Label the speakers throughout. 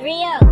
Speaker 1: Rio.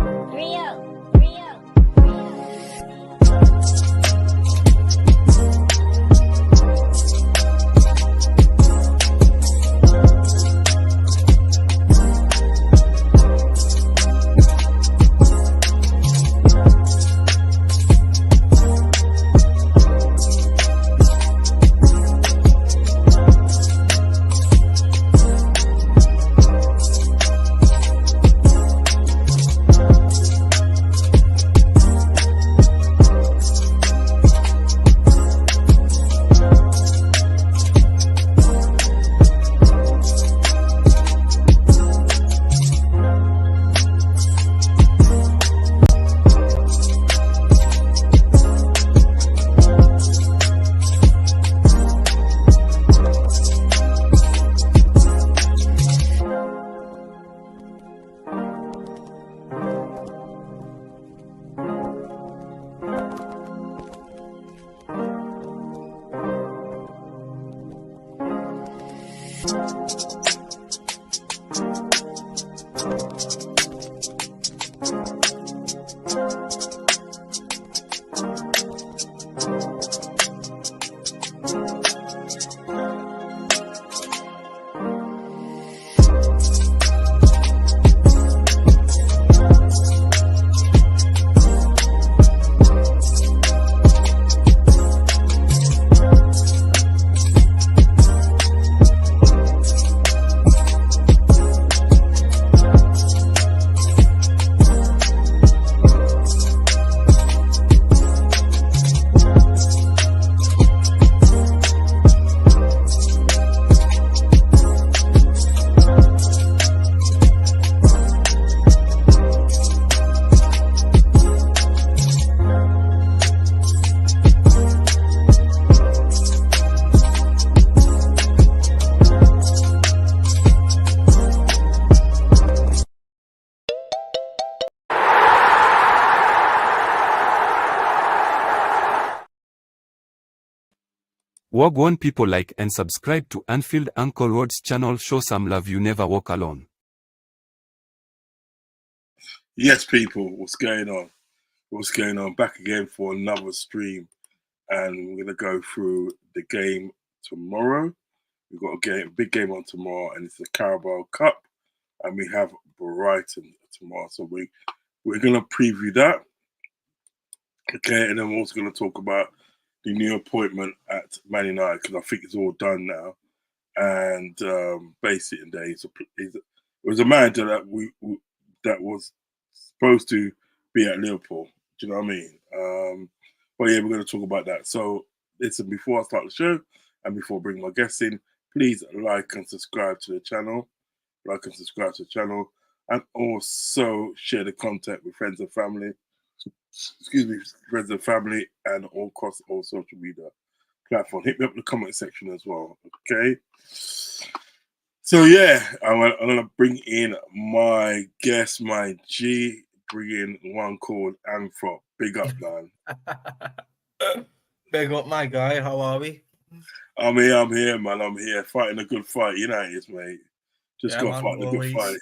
Speaker 2: Wagwan people, like and subscribe to Anfield Uncle Rodz channel. Show some love, you never walk alone.
Speaker 3: Yes, people, what's going on? What's going on? Back again for another stream, and we're gonna go through the game tomorrow. We've got a big game on tomorrow, and it's the Carabao Cup, and we have Brighton tomorrow. So we're gonna preview that, okay, and then we're also gonna talk about the new appointment at Man United, because I think it's all done now. And basically, it was a manager that was supposed to be at Liverpool. Do you know what I mean? But yeah, we're going to talk about that. So listen, before I start the show and before I bring my guests in, please like and subscribe to the channel. And also share the content with friends and family. Friends and family, and all across all social media platforms. Hit me up in the comment section as well. Okay. So yeah, I'm gonna bring in my guest, my G. Bring in one called Anthrob. Big up, man.
Speaker 4: Big up, my guy. How are we?
Speaker 3: I'm here, man. I'm here fighting a good fight. You know it is, mate. Just got fighting a good fight.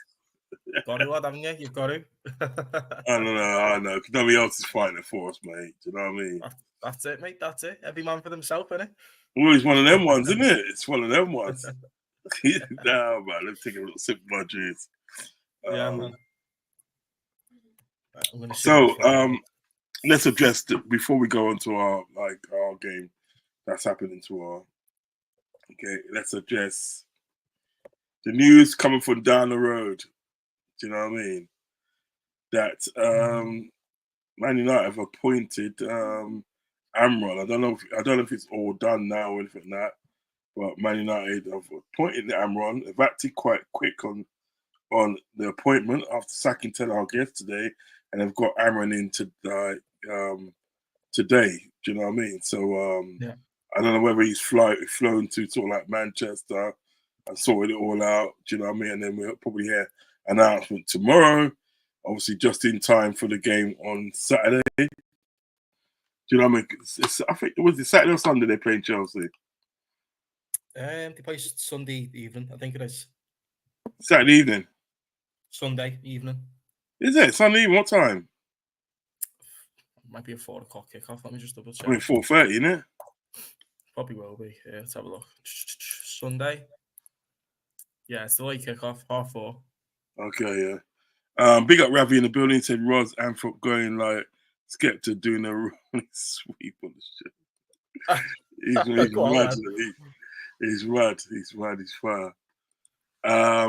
Speaker 4: Got to, haven't you? You've got to.
Speaker 3: I know. Because nobody else is fighting it for us, mate. Do you know what I mean?
Speaker 4: That's it, mate. That's it. Every man for themselves, innit?
Speaker 3: Well, it's one of them ones, isn't it? It's one of them ones. Nah, man. Let's take a little sip of my juice.
Speaker 4: Yeah, man.
Speaker 3: So, let's address before we go on to our game that's happening tomorrow. Okay, let's address the news coming from down the road. Do you know what I mean? That Man United have appointed Amron. I don't know if it's all done now or anything like that, but Man United have appointed Amron. They've acted quite quick on the appointment after sacking Ten Hag yesterday, and they've got Amron in today. Do you know what I mean? So
Speaker 4: yeah.
Speaker 3: I don't know whether he's flown to sort of like Manchester and sorted it all out. Do you know what I mean? And then we'll probably hear announcement tomorrow. Obviously, just in time for the game on Saturday. Do you know what I mean? I think it was Saturday or Sunday they're playing Chelsea.
Speaker 4: They play Sunday evening, I think it is.
Speaker 3: Saturday evening.
Speaker 4: Sunday evening.
Speaker 3: Is it? Sunday evening? What time?
Speaker 4: Might be a 4 o'clock kickoff. Let me just double check.
Speaker 3: I mean, 4:30, isn't it?
Speaker 4: Probably will be. Yeah, let's have a look. Sunday. Yeah, it's the late kickoff, 4:30.
Speaker 3: Okay, yeah. Big up Ravi in the building. Said Rodz Anthrob going like Skepta doing a running sweep on the shit. He's mad. He's mad. He's fire.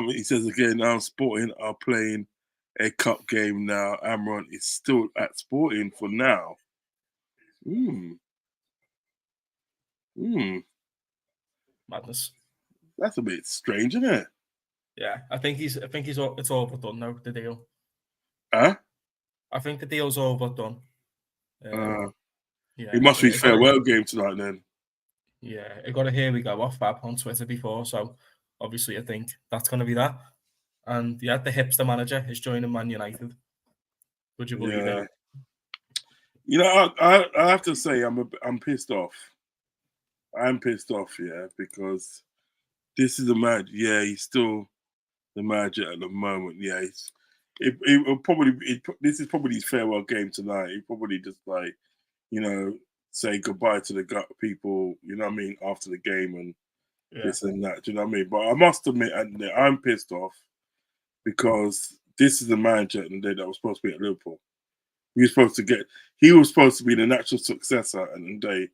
Speaker 3: He says again, Sporting are playing a cup game now. Amron is still at Sporting for now.
Speaker 4: Madness.
Speaker 3: That's a bit strange, isn't it?
Speaker 4: Yeah, I think it's all but done now, the deal.
Speaker 3: Huh?
Speaker 4: I think the deal's all but done.
Speaker 3: Yeah, it must be farewell game tonight then.
Speaker 4: Yeah, it got a here we go off Fab on Twitter before, so obviously I think that's going to be that. And yeah, the hipster manager is joining Man United. Would you believe it?
Speaker 3: You know, I have to say I'm pissed off. I'm pissed off, yeah, because this is a man. Yeah, he's still the manager at the moment. Yeah, this is probably his farewell game tonight. He probably just like, you know, say goodbye to the people. You know what I mean, after the game and this and that. Do you know what I mean? But I must admit, I'm pissed off because this is the manager at the day that was supposed to be at Liverpool. He was supposed to be the natural successor at the day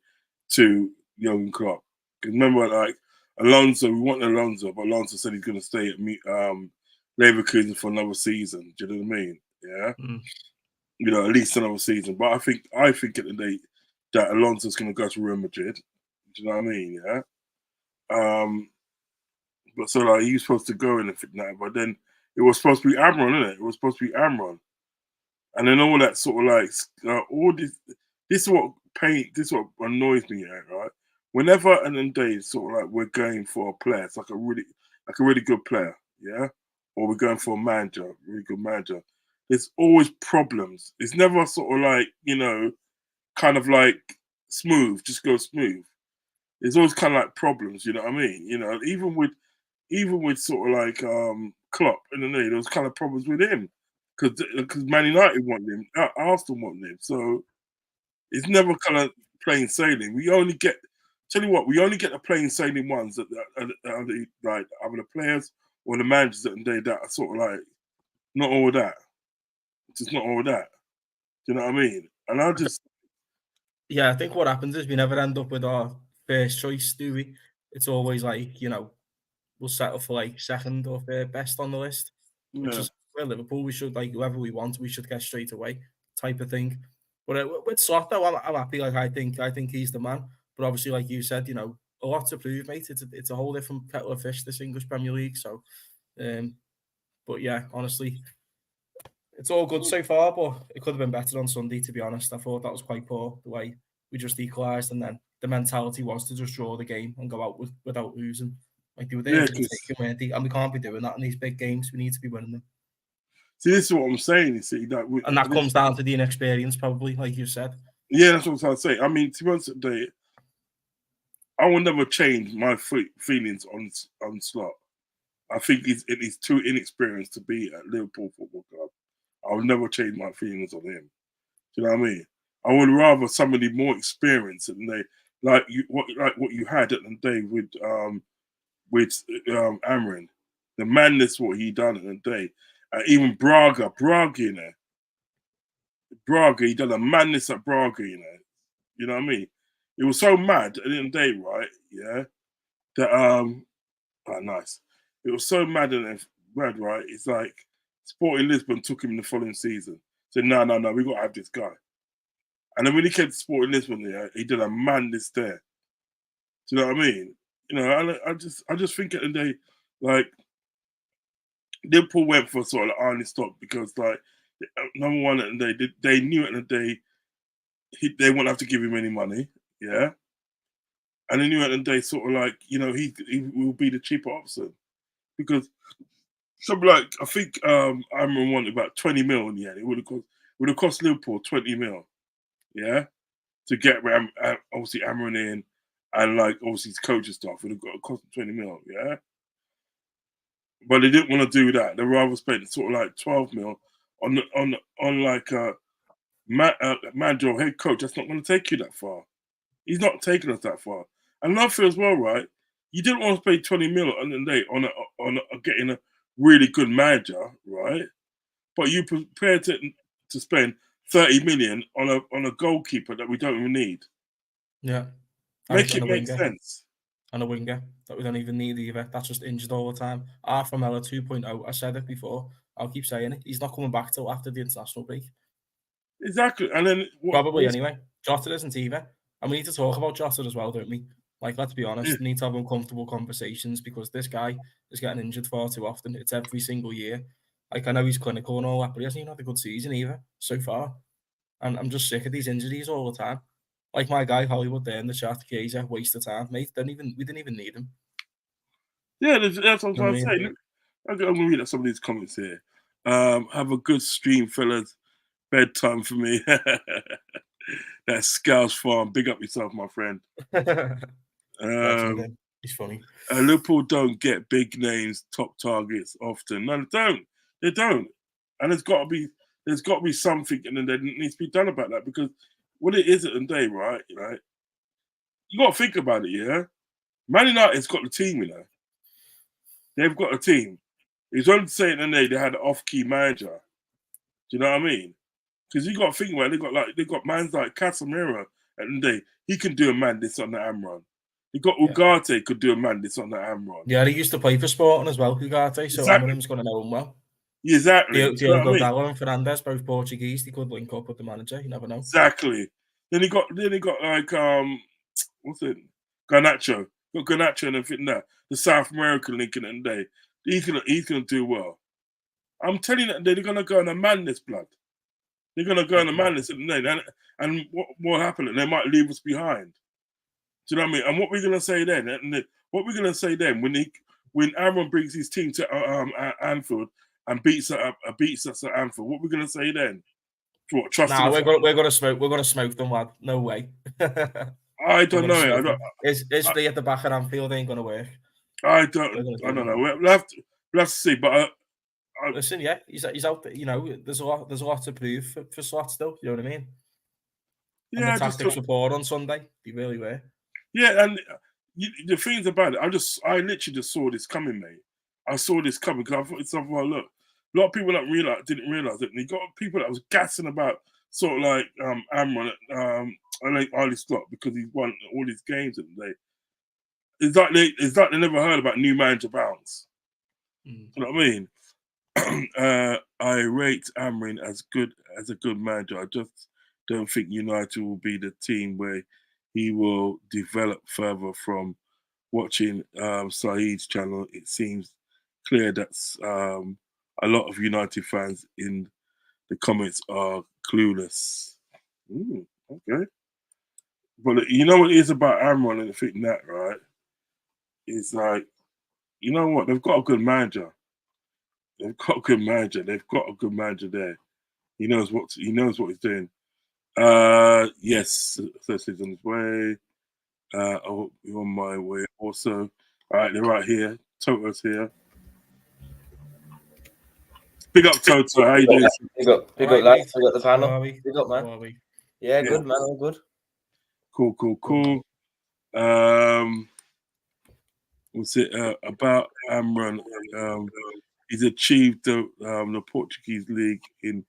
Speaker 3: to Jurgen Klopp. Because remember, like Alonso, we want Alonso, but Alonso said he's going to stay at Leverkusen for another season. Do you know what I mean? Yeah, you know, at least another season. But I think at the day that Alonso's going to go to Real Madrid. Do you know what I mean? Yeah. But so like he was supposed to go in the but then it was supposed to be Amron, isn't it? It was supposed to be Amron. And then all that sort of like all this is what annoys me, right? Whenever and then days sort of like we're going for a player, it's like a really good player, yeah, or we're going for a manager, really good manager. There's always problems. It's never sort of like, you know, kind of like smooth, just go smooth. There's always kind of like problems, you know what I mean? You know, even with sort of like Klopp in the day, there was kind of problems with him. Because Man United want him, Arsenal want him, so it's never kind of plain sailing. We only get the plain sailing ones that are like either the players or the managers that are sort of like not all that, just not all that. Do you know what I mean? And I
Speaker 4: think what happens is we never end up with our first choice, do we? It's always like, you know, we'll settle for like second or third best on the list, which is where Liverpool, we should like whoever we want, we should get straight away type of thing. But with Slot though, I'm happy. Like I think he's the man. But obviously, like you said, you know, a lot to prove, mate. It's a whole different kettle of fish, this English Premier League. So, but yeah, honestly, it's all good so far. But it could have been better on Sunday, to be honest. I thought that was quite poor the way we just equalised, and then the mentality was to just draw the game and go out without losing. Like they were there for the taking, weren't they? And we can't be doing that in these big games. We need to be winning them.
Speaker 3: See, this is what I'm saying. You see,
Speaker 4: and that comes down to the inexperience, probably, like you said.
Speaker 3: Yeah, that's what I was trying to say. I mean, to be honest, today, I will never change my feelings on Slot. I think he's too inexperienced to be at Liverpool Football Club. I will never change my feelings on him. Do you know what I mean? I would rather somebody more experienced than what you had at the day with Amrin. The madness what he done at the day. Even Braga, you know. Braga, he done a madness at Braga, you know. You know what I mean? It was so mad at the end of the day, right? Yeah. That nice. It was so mad and mad, right? It's like Sporting Lisbon took him the following season. Said, no, we gotta have this guy. And then when he came to Sporting Lisbon, yeah, he did a madness there. Do you know what I mean? You know, I just think at the end of the day, like Liverpool went for sort of like Arne Stock because like number one at the day, they knew at the day they won't have to give him any money, yeah. And then you end the day sort of like, he will be the cheaper option. Because something like, I think Amron wanted about 20 mil in the end. It would have cost Liverpool 20 mil. Yeah? To get obviously Amron in and like obviously his coaching stuff. It would have cost 20 mil, yeah? But they didn't want to do that. They rather spend sort of like 12 mil on like a manager or head coach. That's not going to take you that far. He's not taking us that far. And I feel as well, right? You didn't want to pay 20 mil on the day on getting a really good manager, right? But you prepared to spend 30 million on a goalkeeper that we don't even need.
Speaker 4: Yeah.
Speaker 3: Make sense.
Speaker 4: And a winger that we don't even need either. That's just injured all the time. Arthur Miller 2.0. I said it before. I'll keep saying it. He's not coming back till after the international break.
Speaker 3: Exactly. And then
Speaker 4: probably anyway. Jota isn't either. And we need to talk about Jota as well, don't we? Like, let's be honest, we need to have uncomfortable conversations because this guy is getting injured far too often. It's every single year. Like, I know he's clinical and all that, but he hasn't even had a good season either so far. And I'm just sick of these injuries all the time. Like my guy Hollywood there in the chat, Chiesa, waste of time, mate. We didn't even need him.
Speaker 3: Yeah, that's what I'm trying to say. Look, I'm going to read out some of these comments here. Have a good stream, fellas. Bedtime for me. That's Scouse Farm. Big up yourself, my friend.
Speaker 4: He's funny.
Speaker 3: Liverpool don't get big names, top targets often. No, they don't. And there's got to be something, and then there needs to be done about that because what it is at the day, right? You got to think about it, yeah. Man United's got the team, They've got a team. It's only saying that they had an off-key manager. Do you know what I mean? Because you got to think about it, they got mans like Casemiro at the day. He can do a man this on the Amron. You got Ugarte could do a man this on the Amron.
Speaker 4: Yeah, he used to play for Sporting as well, Ugarte, so Amron's going to know him well.
Speaker 3: Exactly.
Speaker 4: Diogo Dalot and Fernandes, both Portuguese. They could link up with the manager. You never know.
Speaker 3: Exactly. Then he got like what's it? Garnacho. Got Garnacho and everything there. The South American link in the day. He's gonna do well. I'm telling you, they're gonna go on a madness, blood. They're gonna go on a madness at the day. And what will happen? They might leave us behind. Do you know what I mean? And what we're gonna say then? When Aaron brings his team to Anfield and beats us at Anfield, what we're gonna say then? What, trust
Speaker 4: we're gonna smoke them, lad. No way.
Speaker 3: I don't know.
Speaker 4: Is they at the back of Anfield ain't gonna work?
Speaker 3: I don't know. We'll have to see. But
Speaker 4: listen, yeah, he's out there. There's a lot to prove for Slot still. You know what I mean? Yeah. And the tactics report on Sunday. They really were.
Speaker 3: Yeah, and the things about it, I literally just saw this coming, mate. I saw this coming because I thought it's something. Look, a lot of people didn't realize it. And you got people that was gassing about sort of like Amron, I like Ali Slot because he's won all his games and it's like they never heard about new manager bounce. You know what I mean? I rate Amrin as a good manager. I just don't think United will be the team where he will develop further. From watching Saeed's channel, it seems clear that a lot of United fans in the comments are clueless. Okay. But you know what it is about Amron and I think that, right? It's like, you know what? They've got a good manager. They've got a good manager there. He knows what he's doing. Yes, Thursday's on his way. I'll be on my way also. All right, they're right here. Toto's here. Big up, Toto. How you doing?
Speaker 5: Big up, lads. Big up the panel. Big up, man. Yeah, good, man. All good.
Speaker 3: Cool. What's it about Amron? He's achieved the Portuguese league in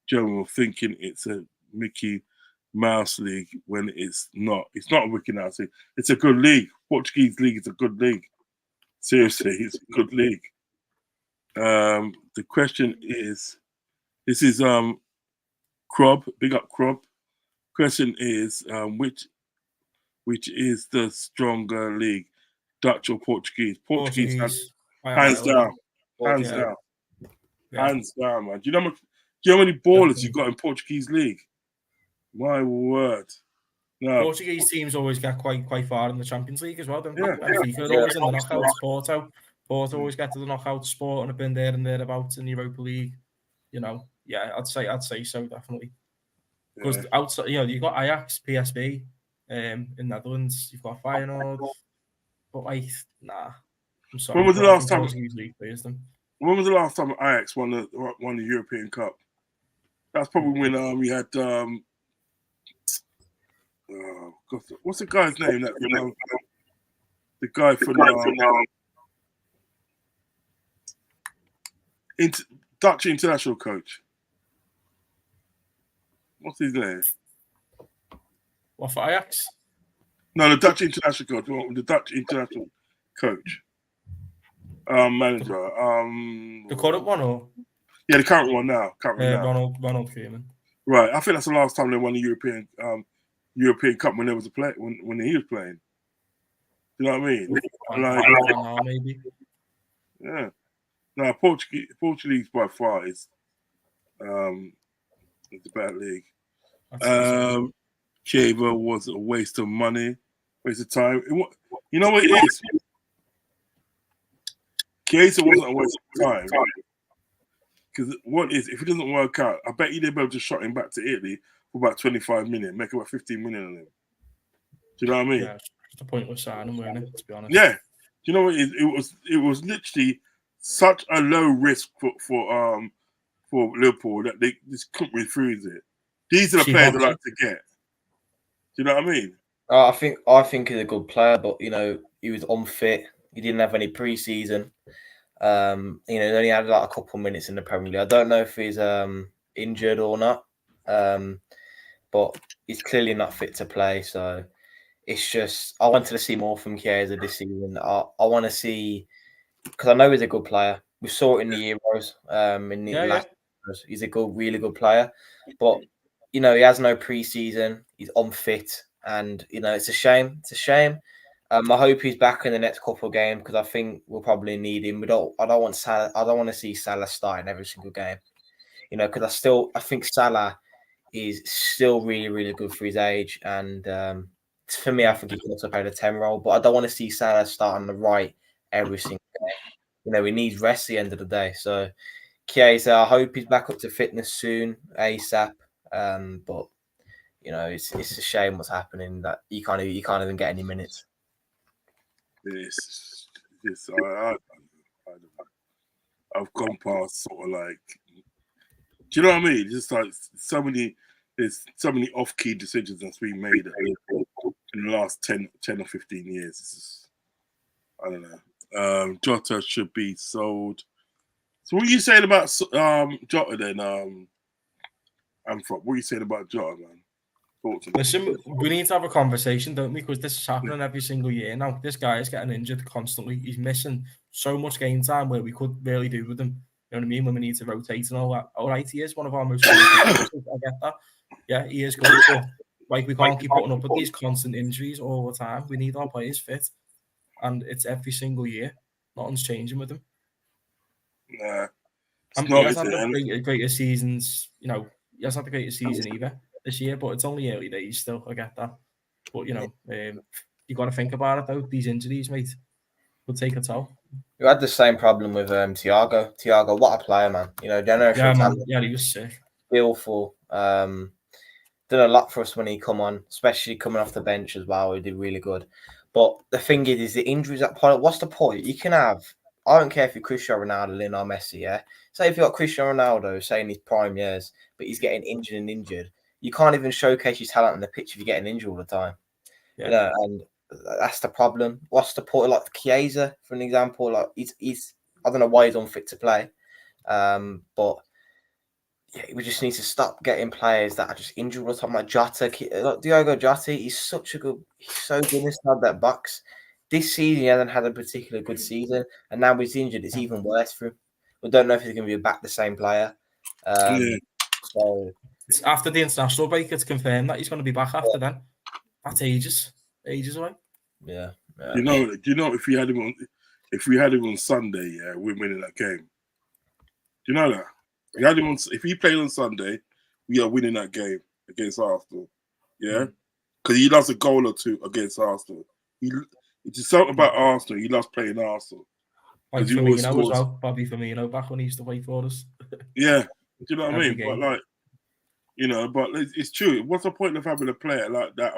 Speaker 3: general, thinking it's a Mickey Mouse league when it's not. It's not a Mickey Mouse league. It's a good league. Portuguese league is a good league. Seriously, it's a good league. The question is, this is Crob. Big up Crob. Question is, which is the stronger league, Dutch or Portuguese? Portuguese. Hands down, man. Do you know how many ballers you got in Portuguese league? My word. No.
Speaker 4: Portuguese teams always get quite far in the Champions League as well, don't they?
Speaker 3: Yeah.
Speaker 4: Benfica are always in the knockouts. Porto always get to the knockout sport and have been there and thereabouts in the Europa League. You know, yeah, I'd say so definitely. Because outside, you know, you've got Ajax, PSV, in Netherlands. You've got Feyenoord, but like, nah. I'm sorry.
Speaker 3: When was the last time?
Speaker 4: Portuguese league plays them.
Speaker 3: When was the last time Ajax won the European Cup? That's probably when we had what's the guy's name? That the guy from Dutch international coach. What's his name?
Speaker 4: What, for Ajax?
Speaker 3: No, the Dutch international coach. The Dutch international coach. Manager.
Speaker 4: The current one, or?
Speaker 3: Yeah, the current one now.
Speaker 4: Ronald Koeman.
Speaker 3: Right. I think that's the last time they won the European Cup when there was a play when he was playing. You know what I mean?
Speaker 4: Maybe.
Speaker 3: Yeah. No, Portuguese by far is the better league. Chiesa was a waste of money, waste of time. You know what it is? Chiesa wasn't a waste of time. Because what is, if it doesn't work out, I bet you they'd be able to shot him back to Italy for about 25 million, make about 15 million on him. Do you know what I mean?
Speaker 4: Yeah, it's a pointless signing, weren't it, to be honest?
Speaker 3: Yeah. Do you know what it is? It was literally such a low risk for Liverpool that they just couldn't refuse it. These are the players I like to get. Do you know what I mean?
Speaker 5: I think he's a good player, but you know, he was unfit. He didn't have any pre-season. You know, he only had like a couple of minutes in the Premier League. I don't know if he's injured or not, but he's clearly not fit to play. So it's just, I wanted to see more from Chiesa this season. I want to see, because I know he's a good player. We saw it in the Euros. In the last Euros. He's a really good player, but you know, he has no pre-season. He's unfit, and you know, it's a shame. It's a shame. I hope he's back in the next couple of games because I think we'll probably need him. I don't want Salah. I don't want to see Salah starting every single game. You know, because I think Salah is still really good for his age, and for me, I think he can also play the 10 role. But I don't want to see Salah start on the right every single game. You know, he needs rest at the end of the day. So, Chiesa, I hope he's back up to fitness soon, ASAP. But you know, it's a shame what's happening that you can't even get any minutes.
Speaker 3: Yes, I've gone past sort of like, do you know what I mean? Just like there's so many off-key decisions that's been made in the last 10 or 15 years. It's just, I don't know. Jota should be sold. So what are you saying about Jota then, Anthrob? What are you saying about Jota, man?
Speaker 4: Listen, we need to have a conversation, don't we? Because this is happening every single year now. This guy is getting injured constantly. He's missing so much game time where we could really do with him. You know what I mean? When we need to rotate and all that. All right, he is one of our most. I get that. Yeah, he is good. But like, we can't keep putting up with these constant injuries all the time. We need our players fit, and it's every single year. Nothing's changing with him.
Speaker 3: Nah,
Speaker 4: he hasn't had the greatest seasons. You know, he hasn't had the greatest season either this year, but it's only early days still. I get that. But, you know, you got to think about it, though. These injuries, mate, will take a toll.
Speaker 5: You had the same problem with Thiago. Thiago, what a player, man. You know, generational talent.
Speaker 4: Yeah, he was sick.
Speaker 5: Skillful. Done a lot for us when he come on, especially coming off the bench as well. He did really good. But the thing is the injuries at point. What's the point? You can have, I don't care if you're Cristiano Ronaldo, Lionel Messi, yeah? Say if you've got Cristiano Ronaldo, say in his prime years, but he's getting injured. You can't even showcase your talent on the pitch if you're getting injured all the time. Yeah. You know, and that's the problem. What's the point? Like Chiesa, for an example, like he's I don't know why he's unfit to play. But yeah, we just need to stop getting players that are just injured all the time. Like Jota, like Diogo Jota, he's so good inside that box. This season he hasn't had a particularly good season, and now he's injured. It's even worse for him. We don't know if he's going to be back the same player. So
Speaker 4: it's after the international break, it's confirmed that he's going to be back after then. That's ages away.
Speaker 5: Yeah.
Speaker 3: Do you know if we had him on Sunday, yeah, we're winning that game. Do you know that? If he played on Sunday, we are winning that game against Arsenal. Yeah. because he loves a goal or two against Arsenal. It's something about Arsenal. He loves playing Arsenal.
Speaker 4: Like
Speaker 3: He always
Speaker 4: Firmino as
Speaker 3: scores.
Speaker 4: well. Bobby Firmino back when he used to wait for us.
Speaker 3: Yeah, do you know what I
Speaker 4: Every
Speaker 3: mean?
Speaker 4: game.
Speaker 3: But like, you know, but it's true. What's the point of having a player like that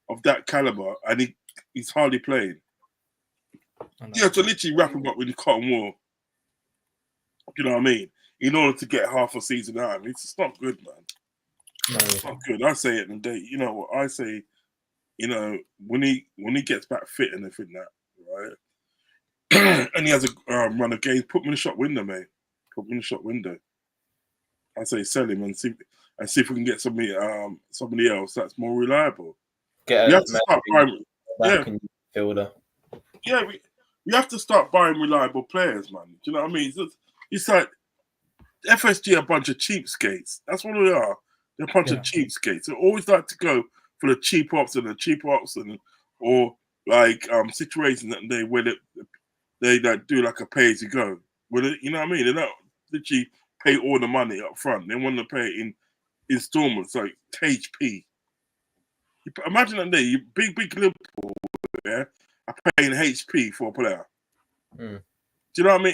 Speaker 3: of that caliber and he's hardly playing? You have to literally wrap him up with the cotton wool. Do you know what I mean? In order to get half a season out of him. It's just not good, man.
Speaker 5: No.
Speaker 3: It's not good. I say it in the day. You know what I say? You know, when he gets back fit and everything that, right? And he has a run of games, put him in the shop window, mate. Put him in the shop window. I say sell him and see if we can get somebody else that's more reliable. We have to start buying.
Speaker 5: Fielder.
Speaker 3: Yeah, we have to start buying reliable players, man. Do you know what I mean? It's like FSG are a bunch of cheapskates. That's what they are. They're a bunch of cheapskates. They always like to go for the cheap option, or like situations that where they do like a pay as you go. You know what I mean? They don't literally pay all the money up front. They want to pay it in installments, like HP. Imagine that day, big Liverpool, yeah, are paying HP for a player.
Speaker 5: Mm.
Speaker 3: Do you know what I mean?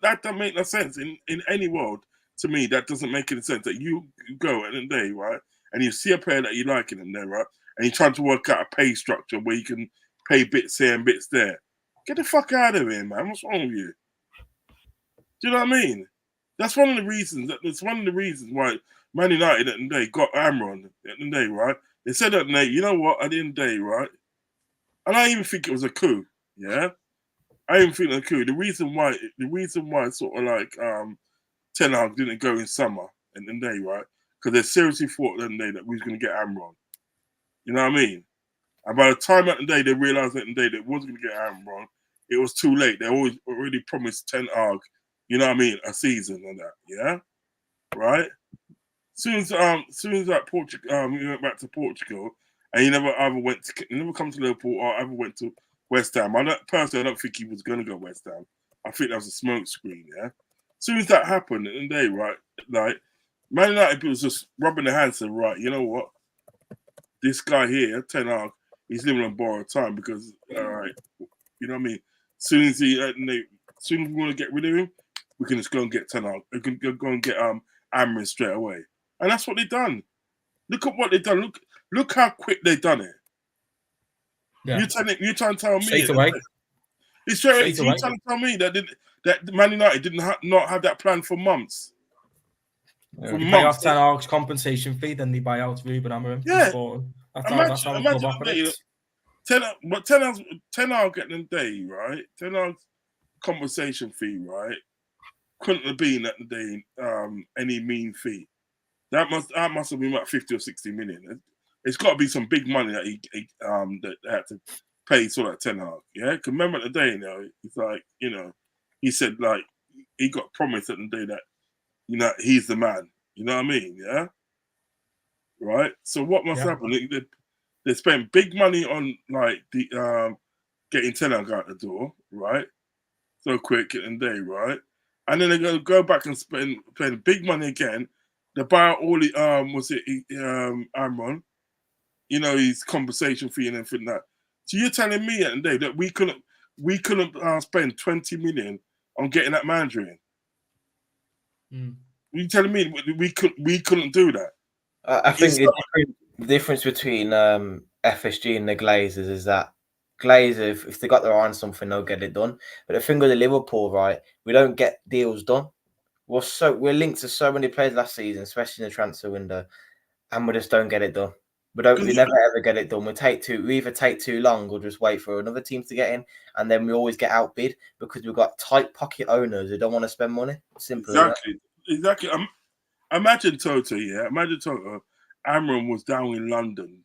Speaker 3: That doesn't make no sense in any world. To me, that doesn't make any sense. That you go at the end of the day, right, and you see a player that you like in there, right, and you're trying to work out a pay structure where you can pay bits here and bits there. Get the fuck out of here, man. What's wrong with you? Do you know what I mean? That's one of the reasons. That's one of the reasons why Man United at the end of the day got Amron at the end of the day, right? They said at the day, you know what, at the end of the day, right? And I even think it was a coup, yeah? I even think it was a coup. The reason why sort of like Ten Hag didn't go in summer at the end of the day, right? Because they seriously thought at the end of the day that we was going to get Amron. You know what I mean? And by the time at the day they realised at the day that it wasn't going to get Amron, it was too late. They already promised Ten Hag, you know what I mean, a season and that, yeah? Right? Soon as that Portugal, we went back to Portugal, and he never come to Liverpool or ever went to West Ham. I don't think he was going to go West Ham. I think that was a smoke screen. Yeah. As soon as that happened, in the day, right, like Man United was just rubbing their hands and right, you know what, this guy here, Ten Hag, he's living on borrowed time because, all right, you know what I mean. As soon as we want to get rid of him, we can just go and get Ten Hag. We can go and get Amrin straight away. And that's what they've done. Look at what they've done. Look how quick they've done it. Yeah. You're trying to tell me
Speaker 4: straight away.
Speaker 3: You're trying to tell me that Man United didn't not have that plan for months.
Speaker 4: Yeah. For months. Pay off Ten Hag's compensation fee, then they buy out Ruben Amorim.
Speaker 3: Yeah.
Speaker 4: That's how the club operates.
Speaker 3: Ten Hag getting the day, right? Ten Hag's compensation fee, right? Couldn't have been at the day any mean fee. That must have been about 50 or 60 million. It's got to be some big money that he that they had to pay sort of Ten Hag. Yeah, because remember the day, you know, it's like, you know, he said like he got promised at the day that, you know, he's the man. You know what I mean? Yeah. Right. So what must happen? They spent big money on like the getting Ten Hag out the door, right? So quick in the day, right? And then they're going to go back and spend big money again. They buy out all the Amron, you know, his compensation fee and everything like that. So you're telling me at the day that we couldn't spend 20 million on getting that manager in? You telling me we couldn't do that?
Speaker 5: I think the difference between FSG and the Glazers is that Glazers, if they got their eye on something, they'll get it done. But the thing with the Liverpool, right, we don't get deals done. We're linked to so many players last season, especially in the transfer window, and we just don't get it done. We never ever get it done. We either take too long or just wait for another team to get in, and then we always get outbid because we've got tight pocket owners who don't want to spend money. Simple.
Speaker 3: Exactly. Imagine Toto, yeah. Imagine Toto. Amron was down in London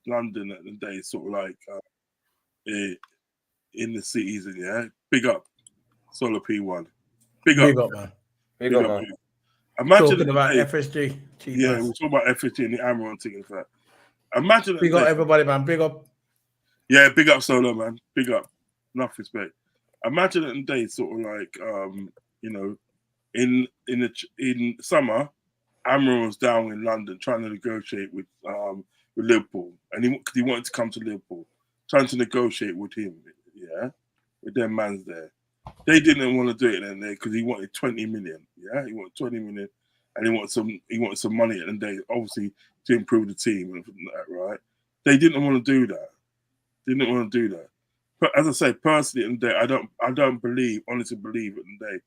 Speaker 3: at the day, sort of like in the season, yeah. Big up, SOLOPI one. Big up,
Speaker 6: man.
Speaker 3: Big up, man. Imagine
Speaker 6: talking about FSG.
Speaker 3: Yeah, we're talking about FSG and the Amron thing. In fact, imagine.
Speaker 6: Big up everybody, man. Big up.
Speaker 3: Yeah, big up Solo, man. Big up. Enough respect. Imagine it in days, sort of like you know, in summer, Amron was down in London trying to negotiate with with Liverpool, and he wanted to come to Liverpool, trying to negotiate with him, yeah, with their mans there. They didn't want to do it then because he wanted 20 million, yeah, he wanted 20 million, and he wanted some money at the end of the day, obviously to improve the team and that, right? They didn't want to do that. Didn't want to do that. But as I say, personally, at the end of the day, I don't honestly believe at the end of the day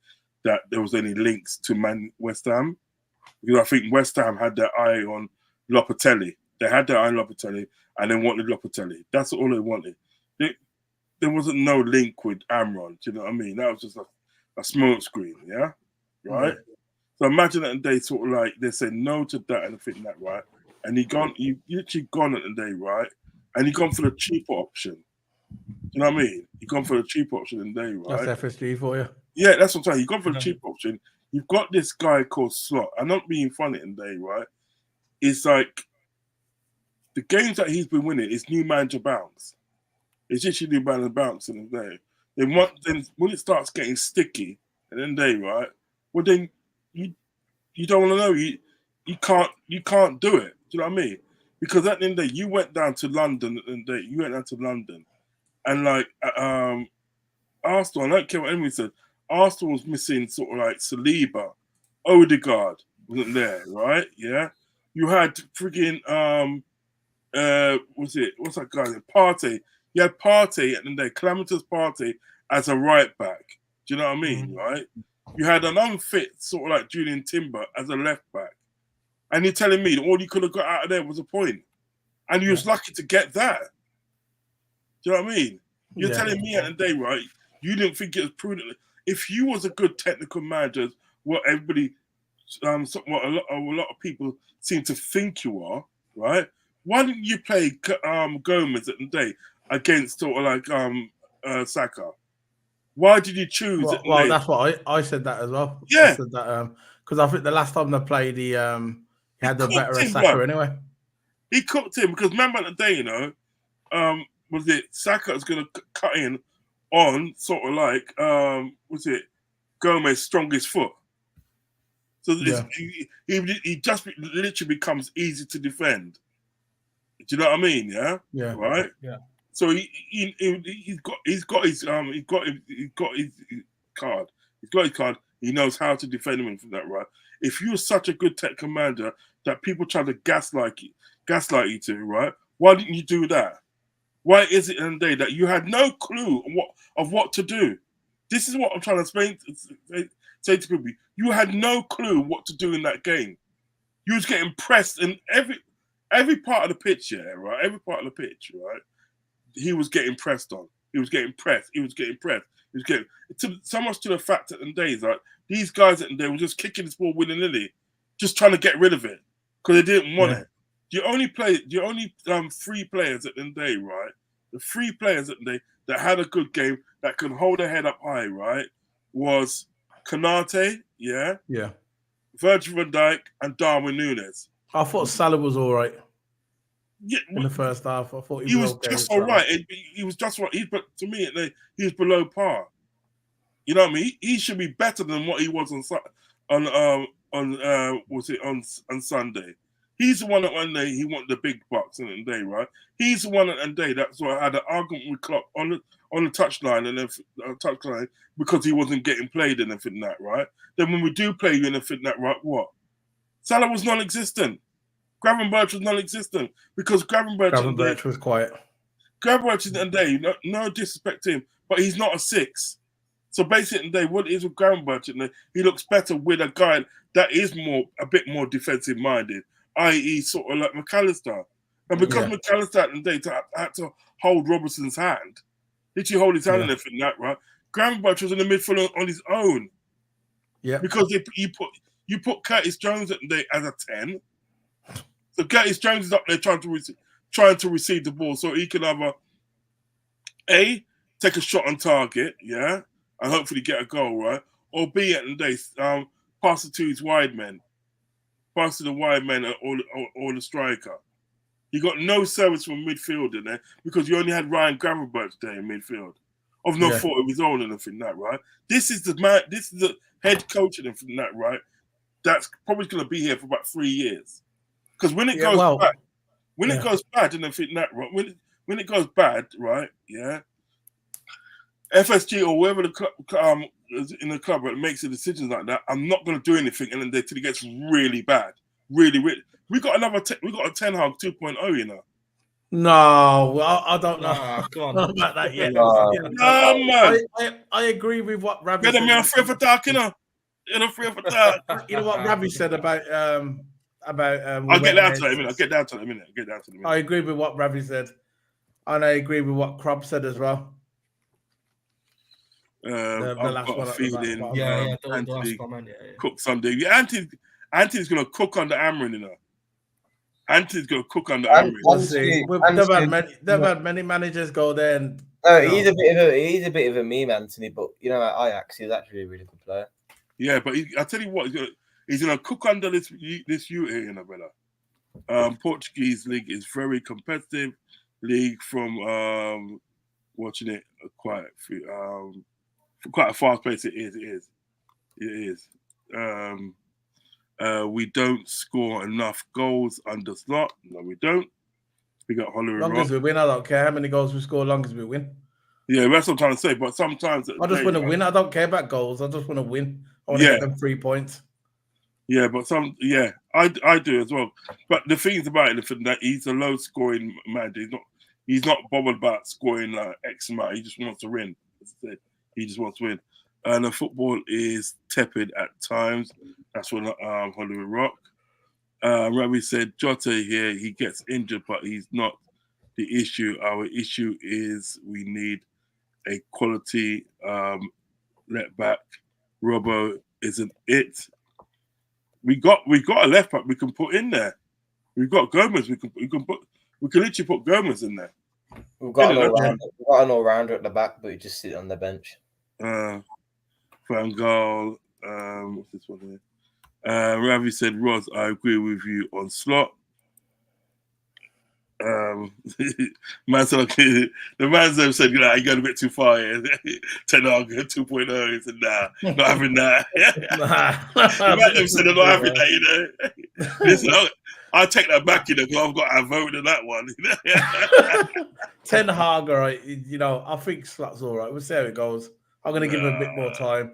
Speaker 3: that there was any links to West Ham. Because I think West Ham had their eye on Lopetegui. They had their eye on Lopetegui and they wanted Lopetegui. That's all they wanted. There wasn't no link with Amron. Do you know what I mean? That was just a smoke screen, yeah? Right? Yeah. So imagine that they sort of like, they said no to that and think that, right? And he literally gone at the day, right? And he gone for the cheaper option. Do you know what I mean? He gone for the cheaper option in the day, right?
Speaker 6: That's FSG for you.
Speaker 3: Yeah, that's what I'm saying. He gone for the cheaper option. You've got this guy called Slot. I'm not being funny in the day, right? It's like the games that he's been winning is new manager bounce. It's just new manager bounce in the day. Then when it starts getting sticky at the end of the day, right? Well, then you don't want to know. You can't do it. Do you know what I mean? Because at the end of the day, you went down to London at the end of the day. You went down to London, and like Arsenal, I don't care what anyone said. Arsenal was missing sort of like Saliba, Odegaard wasn't there, right? Yeah, you had frigging what's that guy? Partey. You had Partey at the end of the day, Calamitous Partey as a right back. Do you know what I mean? Right? You had an unfit sort of like Julian Timber as a left back, and you're telling me that all you could have got out of there was a point, and you was lucky to get that. Do you know what I mean? You're telling me at the end of the day, right? You didn't think it was prudent. If you was a good technical manager, what everybody, what a lot of people seem to think you are, right? Why didn't you play Gomez at the day against sort of like Saka? Why did you choose?
Speaker 6: Well, that's what I said that as well.
Speaker 3: Yeah,
Speaker 6: I said that because I think the last time they played, he had the better of Saka anyway.
Speaker 3: He cooked him because remember at the day, you know, was it Saka was going to cut in on sort of like Gomez's strongest foot. So he just literally becomes easy to defend. Do you know what I mean? Yeah.
Speaker 6: Yeah.
Speaker 3: Right.
Speaker 4: Yeah.
Speaker 3: So he's got his card. He's got his card. He knows how to defend him from that, right? If you're such a good tech commander that people try to gaslight you to, right? Why didn't you do that? Why is it in the day that you had no clue of what to do? This is what I'm trying to say to people. You had no clue what to do in that game. You was getting pressed in every part of the pitch, yeah, right? Every part of the pitch, right? He was getting pressed on. He was getting pressed. He was getting so much to the fact that in days, like these guys at the day were just kicking this ball willy-nilly, just trying to get rid of it because they didn't want it. The only three players at the end of the day, right? The three players at the day that had a good game that could hold their head up high, right? Was Konate, yeah, Virgil van Dijk, and Darwin Núñez.
Speaker 6: I thought Salah was all right.
Speaker 3: Yeah,
Speaker 6: in the first half, I thought
Speaker 3: he was just all right. He was just right. But to me, he was below par. You know what I mean? He should be better than what he was on Sunday. He's the one that one day he wanted the big bucks in the day, right? He's the one that one day that's why I had an argument with Klopp on the touchline and then because he wasn't getting played in anything that, right? Then when we do play you in anything that, right? What? Salah was non-existent. Gravenberch was non-existent because Gravenberch
Speaker 6: was quiet.
Speaker 3: Gravenberch in the day, no disrespect to him, but he's not a 6. So basically, in the day, what it is with Gravenberch, he looks better with a guy that is a bit more defensive minded, i.e., sort of like McAllister. And because McAllister in the day had to hold Robertson's hand, literally hold his hand and everything that, right? Gravenberch was in the midfield on his own. Yeah. Because you put Curtis Jones at the day as a 10. So Curtis Jones is up there trying to receive the ball so he can either A, take a shot on target, yeah, and hopefully get a goal, right? Or B, at the day, pass it to his wide men. Pass to the wide men or the striker. You got no service from midfield in there because you only had Ryan Gravenberch there in midfield. Of no fault of his own and everything that, right? This is the head coach and everything that, right? That's probably going to be here for about 3 years. Because when it goes when it goes bad, and I think that right, when it goes bad, right? Yeah, FSG or whoever the club, is in the club that makes the decisions like that, I'm not going to do anything until it gets really bad, really. We got we got a Ten Hag 2.0, you know.
Speaker 6: No, I don't know.
Speaker 4: Come on.
Speaker 6: Not about that yet.
Speaker 5: No.
Speaker 3: No, man.
Speaker 6: I agree with what Ravi
Speaker 3: Better
Speaker 6: said.
Speaker 3: me free for talk, you know. You know, free for talk.
Speaker 6: You know what Ravi said about
Speaker 3: I'll get down to that in a minute. I'll get down to that in a minute.
Speaker 6: I agree with what Ravi said, and I agree with what Krob said as well.
Speaker 3: I've
Speaker 6: last
Speaker 3: got
Speaker 6: one
Speaker 3: a
Speaker 6: at the
Speaker 3: feeling
Speaker 6: back.
Speaker 4: The last
Speaker 3: Anthony
Speaker 4: comment,
Speaker 3: cook Sunday. Yeah, Anthony's going to cook under Amrin, you know. Anthony's going to cook under Amrin.
Speaker 6: We'll see. They've had many managers go there, and
Speaker 5: he's a bit of a meme, Anthony. But you know, at Ajax, he's actually a really good player.
Speaker 3: Yeah, but I tell you what, he's going to cook under this youth here, you know, brother. Portuguese league is very competitive league from watching it quite a fast pace. It is. We don't score enough goals under slot. No, we don't. We got Hollow and
Speaker 6: long
Speaker 3: Rock.
Speaker 6: as we win, I don't care how many goals we score. Long as we win.
Speaker 3: Yeah, that's what I'm trying to say. But sometimes
Speaker 6: I just want to win. I don't care about goals. I just want to win. I want to get them 3 points.
Speaker 3: Yeah, but I do as well. But the thing is about it, that he's a low scoring man. He's not bothered about scoring like X amount. He just wants to win. He just wants to win. And the football is tepid at times. That's what Hollywood Rock. Ravi said Jota here, he gets injured, but he's not the issue. Our issue is we need a quality left back. Robbo isn't it. We got a left back we can put in there. We've got Gomez. We can literally put Gomez in there.
Speaker 5: We've got an all-rounder at the back, but he just sit on the bench.
Speaker 3: Van Gaal, what's this one here? Ravi said, Roz, I agree with you on slot. Man said, okay. The man said, you got a bit too far here. Ten Hag 2.0. He said, nah, not having that. The man said, I'm not having that, you know. Listen, I'll take that back, you know, because I've got a vote in that one.
Speaker 6: Ten Hag, all right. You know, I think slot's all right. We'll see how it goes. I'm going to give him a bit more time.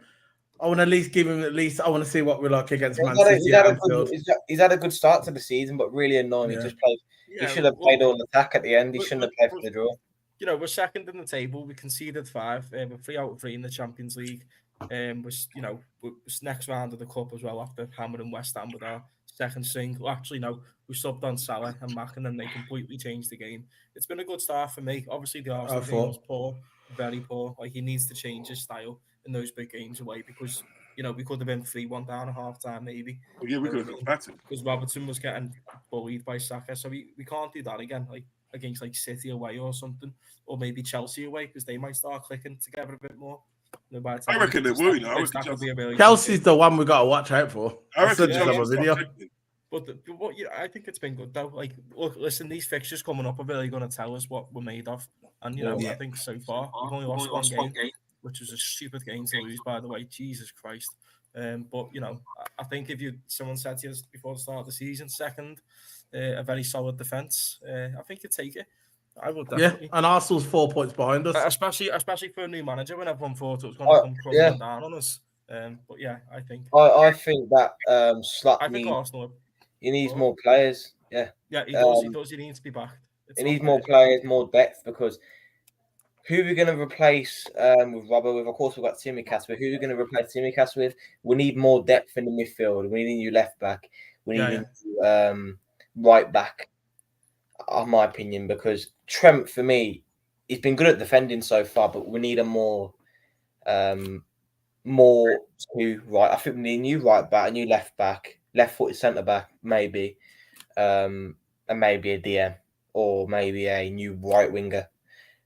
Speaker 6: I want to at least give him I want to see what we're like against Man City at Anfield.
Speaker 5: He's had a good start to the season, but really annoying.
Speaker 6: Yeah.
Speaker 5: He just played. He should have played all attack at the end. He shouldn't have played for the draw.
Speaker 4: You know, we're second in the table. We conceded 5. We're 3 out of 3 in the Champions League. We're next round of the cup as well after hammering West Ham with our second string. Well, actually, no, we subbed on Salah and Mac, and then they completely changed the game. It's been a good start for me. Obviously, the Arsenal game was poor, very poor. Like, he needs to change his style in those big games away because, you know, we could have been 3-1 down at half time, maybe.
Speaker 3: Yeah, we could have got better.
Speaker 4: Because Robertson was getting bullied by Saka. So we can't do that again, like against like City away or something, or maybe Chelsea away, because they might start clicking together a bit more. You know,
Speaker 3: I reckon they will, you know.
Speaker 6: Chelsea's the one we got to watch out for.
Speaker 3: I reckon
Speaker 6: video.
Speaker 4: But I think it's been good though. Like, look, listen, these fixtures coming up are really going to tell us what we're made of. And, you know, I think so far, we've only lost one game, which was a stupid game to lose, by the way. Jesus Christ. But, you know, I think if someone said to you before the start of the season, second, a very solid defence, I think you'd take it. I would definitely.
Speaker 6: Yeah, and Arsenal's 4 points behind us.
Speaker 4: Especially for a new manager, when everyone thought it was going to come crumbling down on us. But yeah, I think.
Speaker 5: I think that Slot
Speaker 4: Arsenal.
Speaker 5: He needs more players. Yeah.
Speaker 4: Yeah, he does. He does. He needs to be backed.
Speaker 5: He needs more players, more depth, because who are we going to replace with Robbo with? Of course, we've got Tsimikas, but who are we going to replace Tsimikas with? We need more depth in the midfield. We need a new left back. We need a new right back, in my opinion, because Trent, for me, he's been good at defending so far, but we need a more to right. I think we need a new right back, a new left back, left-footed centre back, maybe, and maybe a DM or maybe a new right winger,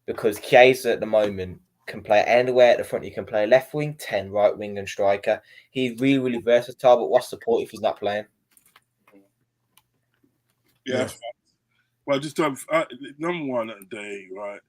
Speaker 5: because Chiesa at the moment can play anywhere at the front. He can play left wing, 10, right wing, and striker. He's really, really versatile. But what's the point if he's not playing?
Speaker 3: Yeah. Well, just to have number one at the day, right?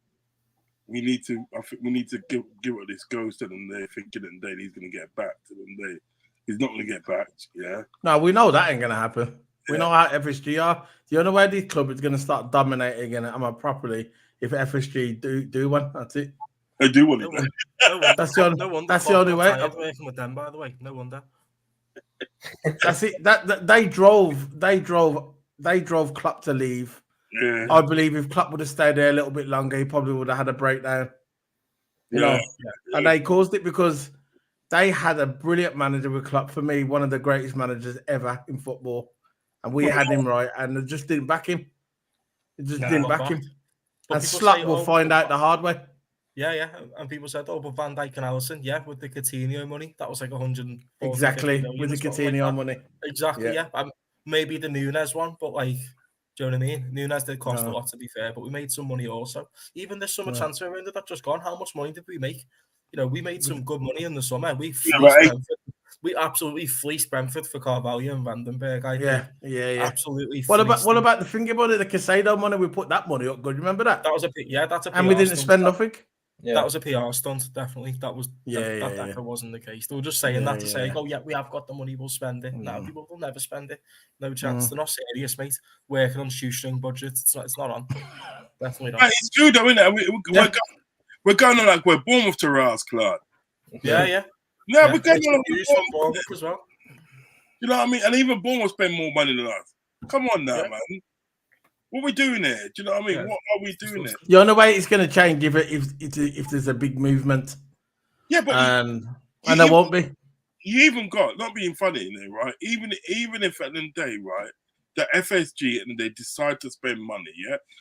Speaker 3: We need to. I think we need to give it this goes to them. They're thinking that he's going to get back to them. He's not going to get back. Yeah.
Speaker 6: No, we know that ain't going to happen. We know how FSG are. The only way this club is going to start dominating again, properly, if FSG do one. That's it.
Speaker 3: They do want
Speaker 4: No
Speaker 3: it.
Speaker 4: wonder. No wonder.
Speaker 6: That's the only.
Speaker 4: No wonder.
Speaker 6: That's the only way.
Speaker 4: I'm working with them, by the way. No wonder.
Speaker 6: That's it. That they drove Klopp to leave.
Speaker 3: Yeah.
Speaker 6: I believe if Klopp would have stayed there a little bit longer, he probably would have had a breakdown. You know, and they caused it because they had a brilliant manager with Klopp. For me, one of the greatest managers ever in football, and we had him right, and they just didn't back him. It just didn't back him.
Speaker 4: But
Speaker 6: And Slap will find out the hard way.
Speaker 4: Yeah. And people said, "Oh, but Van Dijk and Alisson, with the Coutinho money, that was like 140
Speaker 6: Exactly
Speaker 4: million
Speaker 6: with the Coutinho money.
Speaker 4: Exactly, yeah. Maybe the Nunes one, but like, do you know what I mean? Nunes did cost a lot, to be fair, but we made some money also. Even this summer transfer window that just gone, how much money did we make? You know, we made some good money in the summer. We fleeced Brentford. We absolutely fleeced Brentford for Carabao and Vandenberg. I think. Absolutely.
Speaker 6: What about the thing about it? The Casado money, we put that money up. Good, remember that?
Speaker 4: That was that's a PR
Speaker 6: and we didn't spend nothing.
Speaker 5: Yeah.
Speaker 4: That was a PR stunt, definitely. That was that wasn't the case. They were just saying that to say, "Oh yeah, we have got the money, we'll spend it." No, people will never spend it. No chance. They're not serious, mate. Working on shoestring budgets, it's not on. Definitely not.
Speaker 3: It's true though, isn't it? We're going on like we're Bournemouth to Rouse, Clark.
Speaker 4: Yeah.
Speaker 3: No, we're going on
Speaker 4: from Bournemouth as well.
Speaker 3: You know what I mean? And even Bournemouth spend more money than us. Come on now, man. What are we doing here? Do you know what I mean? What are we doing here?
Speaker 6: The only way it's going to change if there's a big movement.
Speaker 3: Yeah, but
Speaker 6: and there won't be.
Speaker 3: You even got, not being funny, right? Even if at the end of the day, right, the FSG and they decide to spend money,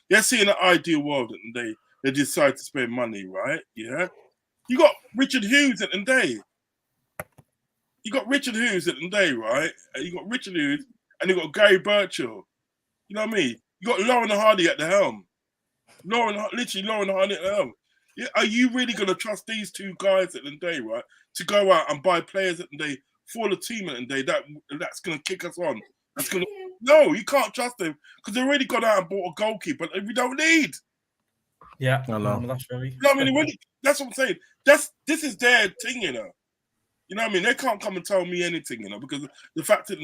Speaker 3: they're seeing an ideal world and they decide to spend money, right? Yeah. You got Richard Hughes at the end of the day. You got Richard Hughes at the end of the day, right? You got Richard Hughes and you got Gary Birchall. You know what I mean? You got Lauren Hardy at the helm. Lauren Hardy at the helm. Yeah, are you really going to trust these two guys at the end of the day, right, to go out and buy players at the day for the team at the day that's going to kick us on? No, you can't trust them because they already gone out and bought a goalkeeper that we don't need.
Speaker 4: Yeah, I know. That's very.
Speaker 3: You know what I mean? That's what I'm saying. This is their thing, you know. You know what I mean? They can't come and tell me anything, you know, because the fact that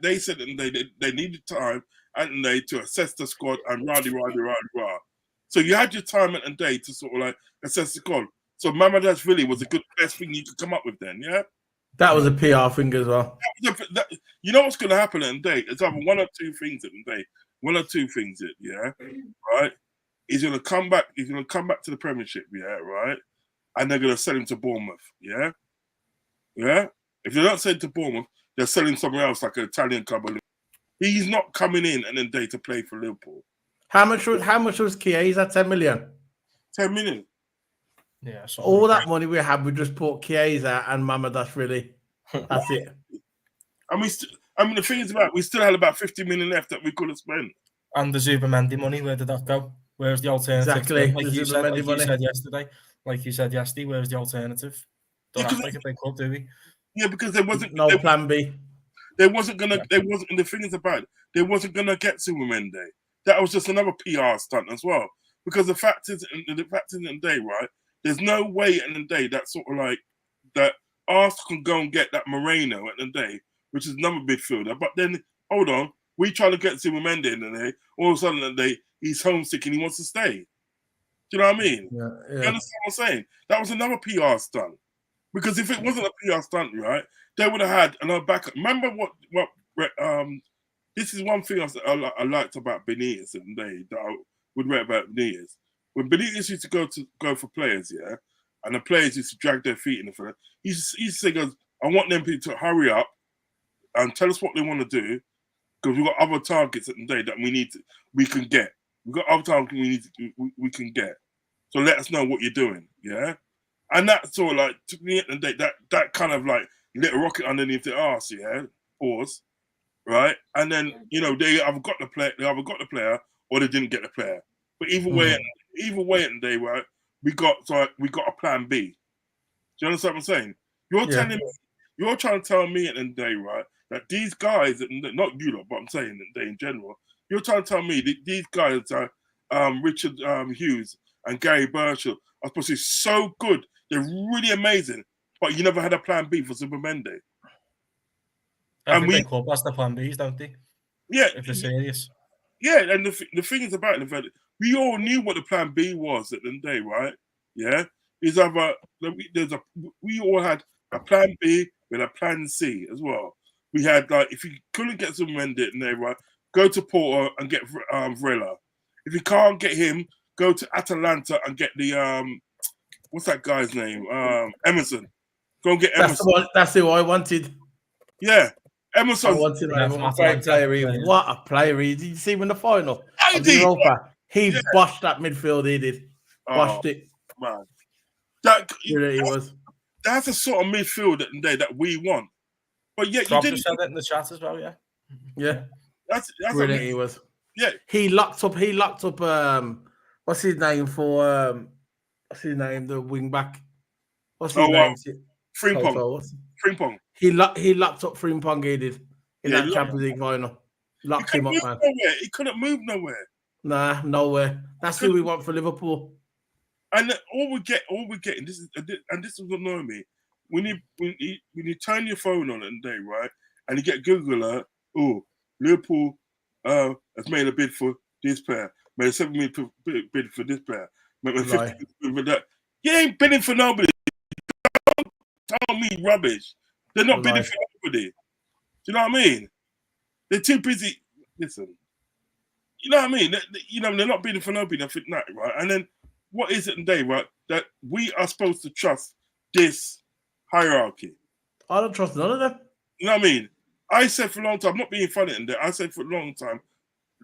Speaker 3: they said that they needed time and they to assess the squad and rah. So you had your time and day to sort of like assess the squad. So Mamadashvili was the best thing you could come up with then, yeah?
Speaker 6: That was a PR thing as well.
Speaker 3: You know what's going to happen at the day? It's either one or two things at the day. One or two things, right? He's going to come back. He's going to come back to the Premiership, right? And they're going to sell him to Bournemouth, yeah? If they don't sell him to Bournemouth, they're selling somewhere else like an Italian club. He's not coming in and then to play for Liverpool.
Speaker 6: How much was Chiesa? 10 million.
Speaker 3: 10 million.
Speaker 4: Yeah.
Speaker 6: All that money we had, we just bought Chiesa and Mamadashvili. That's it.
Speaker 3: And the thing is we still had about 50 million left that we could have spent.
Speaker 4: And the Zubamendi money, where did that go? Where's the alternative?
Speaker 6: Exactly.
Speaker 4: Like you said yesterday, where's the alternative? Don't act like a big club, do we?
Speaker 3: Yeah, because there wasn't
Speaker 6: no plan B.
Speaker 3: There wasn't gonna. The thing is about it, they wasn't gonna get Zubamendi. That was just another PR stunt as well. Because the fact is in the day, right? There's no way in the day that sort of like that Arsenal can go and get that Moreno at the day, which is another midfielder. But then hold on, we try to get Zubamendi in the day. All of a sudden, the day he's homesick and he wants to stay. Do you know what I mean?
Speaker 6: Yeah.
Speaker 3: You understand what I'm saying? That was another PR stunt. Because if it wasn't a PR stunt, right, they would have had another backup. Remember what this is one thing I liked about Benitez in the day that I would read about Benitez. When Benitez used to go for players, and the players used to drag their feet in the front, he used to say, I want them people to hurry up and tell us what they want to do, because we've got other targets at the day that we can get. We've got other targets we can get. So let us know what you're doing, yeah? And that sort of like took me at the day, that kind of like lit a rocket underneath the arse, pause, right? And then, you know, they either got the player or they didn't get the player. But either way in the day, right, we got a plan B. Do you understand what I'm saying? You're trying to tell me at the end of the day, right, that these guys, not you lot, but I'm saying the day in general, you're trying to tell me that these guys are Richard Hughes and Gary Birchall are supposed to be so good. They're really amazing, but you never had a plan B for Zubamendi.
Speaker 4: Every big club has the plan Bs, don't they?
Speaker 3: Yeah,
Speaker 4: if they're serious.
Speaker 3: yeah, and the thing is about it, we all knew what the plan B was at the end of the day, right? Yeah, we all had a plan B with a plan C as well. We had like if you couldn't get someone in there, right, go to Porto and get Vrela. If you can't get him, go to Atalanta and get the what's that guy's name? Emerson. Go and get Emerson.
Speaker 6: That's who I wanted.
Speaker 3: Yeah, Emerson.
Speaker 6: I wanted a great player. What a player he is. Did you see him in the final? He boshed that midfield. He did. Boshed it.
Speaker 3: Man. That's the sort of midfield that we want. But yet you didn't
Speaker 4: said that in the chat as well, yeah.
Speaker 6: Yeah.
Speaker 3: That's
Speaker 6: brilliant he was.
Speaker 3: Yeah.
Speaker 6: He locked up what's his name for the wing back? What's his name?
Speaker 3: Frimpong.
Speaker 6: He locked up Frimpong, he did in that Champions League final. Locked him up, man.
Speaker 3: He couldn't move nowhere.
Speaker 6: Nah, nowhere. That's who we want for Liverpool.
Speaker 3: And all we get, and this is annoying me. When you turn your phone on and day, right, and you get Google alert, Liverpool has made a bid for this player, made a 7 million bid for this player, made a 50 bid for that. You ain't bidding for nobody. Don't tell me rubbish. They're not bidding for nobody. Do you know what I mean? They're too busy. Listen, you know what I mean? They're not bidding for nobody. I think that, right? And then what is it today, right? That we are supposed to trust this hierarchy.
Speaker 6: I don't trust none of them.
Speaker 3: You know what I mean? I said for a long time, I'm not being funny in there. I said for a long time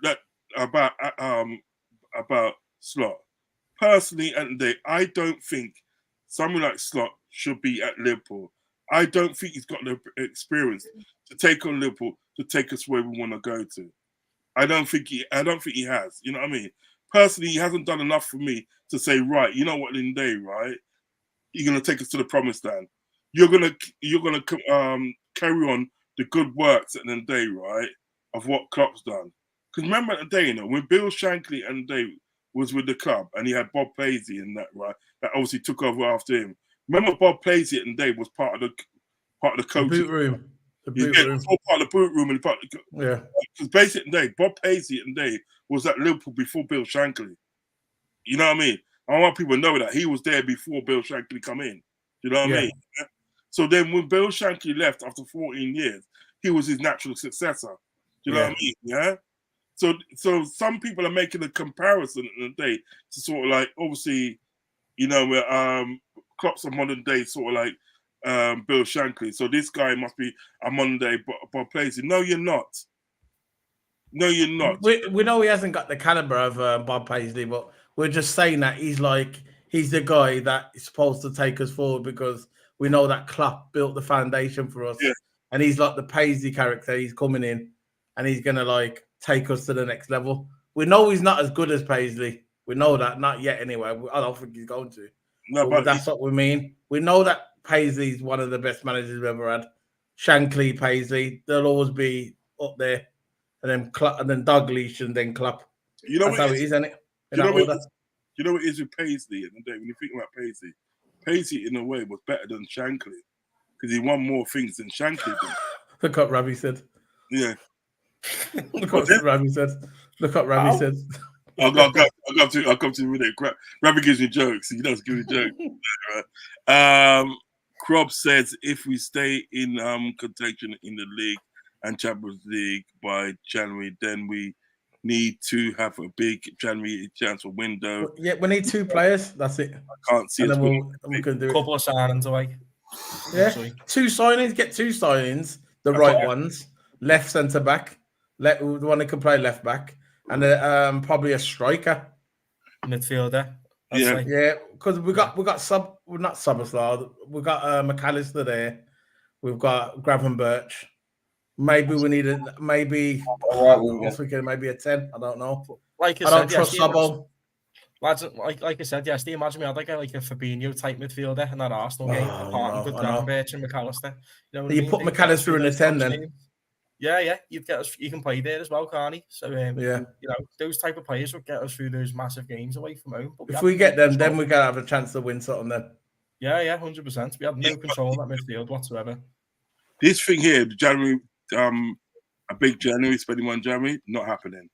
Speaker 3: that about Slot. Personally, at the day, I don't think someone like Slot should be at Liverpool. I don't think he's got the experience to take on Liverpool to take us where we want to go to. I don't think he has. You know what I mean? Personally, he hasn't done enough for me to say, right, you know what, in the day, right? You're gonna take us to the promised land. You're gonna carry on the good works at the end of the day, right? Of what Klopp's done. Because remember at the day, when Bill Shankly and the day was with the club and he had Bob Paisley in that, right? That obviously took over after him. Remember Bob Paisley at the day was part of the coaching.
Speaker 6: The boot room.
Speaker 3: All part of the boot room and part of the, because basically today, Bob Paisley at the day was at Liverpool before Bill Shankly. You know what I mean? I want people to know that he was there before Bill Shankly come in. You know what I mean? Yeah? So then when Bill Shankly left after 14 years, he was his natural successor. You know what I mean? Yeah. So some people are making a comparison in the day to sort of like obviously, Klopp's a modern day sort of like Bill Shankly. So this guy must be a modern day Bob Paisley. No, you're not. No, you're not.
Speaker 6: We know he hasn't got the caliber of Bob Paisley, but we're just saying that he's the guy that is supposed to take us forward because we know that Klopp built the foundation for us. Yeah. And he's like the Paisley character. He's coming in and he's going to like take us to the next level. We know he's not as good as Paisley. We know that. Not yet anyway. I don't think he's going to. No, but that's what we mean. We know that Paisley's one of the best managers we've ever had. Shankly, Paisley, they'll always be up there. And then Dalglish and then Klopp.
Speaker 3: You know
Speaker 6: that's how it is, isn't it?
Speaker 3: You know what it is with Paisley at the day when you think about Paisley in a way was better than Shankly because he won more things than Shankly did.
Speaker 6: Look what Ravi said.
Speaker 3: Yeah.
Speaker 6: Look what Ravi said. Look what Ravi said.
Speaker 3: I'll come to you with it. Ravi gives me jokes. He does give me jokes. Krob says if we stay in contention in the league and Champions League by January, then we need to have a big January transfer window.
Speaker 6: Yeah, we need 2 players. That's it.
Speaker 3: I can't see.
Speaker 6: And then we can do
Speaker 4: a couple of signings away.
Speaker 6: Yeah, 2 signings. Get 2 signings. The right ones. Left centre back. The one that can play left back, and probably a striker.
Speaker 4: Midfielder.
Speaker 6: Yeah. Because we got not Szoboszlai. We got McAllister there. We've got Gravenberch. Maybe we need maybe a 10. I don't know. I don't trust Sabo.
Speaker 4: Like I said yesterday, imagine we had like a Fabinho type midfielder in that Arsenal game, with Gravenberch and McAllister.
Speaker 6: You put McAllister in the 10 then.
Speaker 4: Yeah, you can play there as well, can't he? So those type of players would get us through those massive games away from home.
Speaker 6: If we get them, then we gotta have a chance to win something then.
Speaker 4: Yeah, 100%. We have no control on that midfield whatsoever.
Speaker 3: This thing here, January A big January, spending on January, not happening.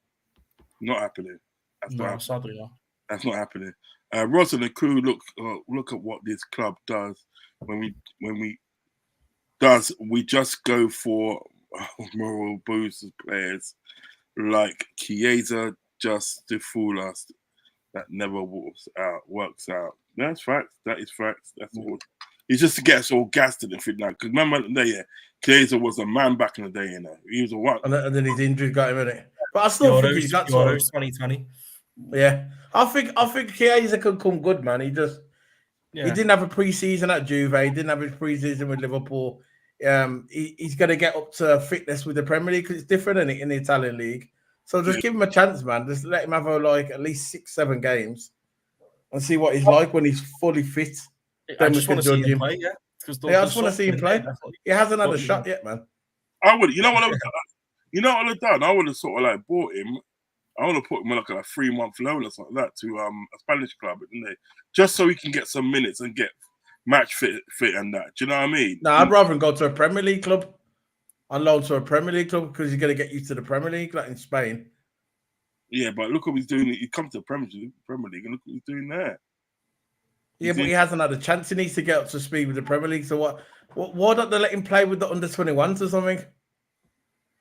Speaker 3: Not happening. That's not
Speaker 4: No,
Speaker 3: happening.
Speaker 4: sadly not.
Speaker 3: That's not happening. Ross and the crew look at what this club does when we just go for moral boosts players like Chiesa just to fool us. That never works out. That's facts. That is facts. That's all. It's just to get us all gassed and everything now. Because remember the day, Chiesa was a man back in the day, He was a what?
Speaker 6: And then his injury got him in it. But I still think he's got sort of
Speaker 4: 2020.
Speaker 6: Yeah. I think Chiesa could come good, man. He didn't have a preseason at Juve, he didn't have his preseason with Liverpool. He's gonna get up to fitness with the Premier League because it's different in the Italian league. So just give him a chance, man. Just let him have at least 6-7 games and see what he's like when he's fully fit.
Speaker 4: I just want to see him play,
Speaker 6: I just want to see him play. He hasn't had a shot yet, man.
Speaker 3: I would. You know what I would have done? You know what I'd have done? I would have sort of like bought him. I would have put him on like a 3-month loan or something like that to a Spanish club, didn't they? Just so he can get some minutes and get match fit and that. Do you know what I mean?
Speaker 6: No, I'd rather him go to a Premier League club. On loan to a Premier League club because he's going to get used to the Premier League, like in Spain.
Speaker 3: Yeah, but look what he's doing. He comes to the Premier League and look what he's doing there.
Speaker 6: Yeah, but he hasn't had a chance. He needs to get up to speed with the Premier League. So why don't they let him play with the under-21s or something?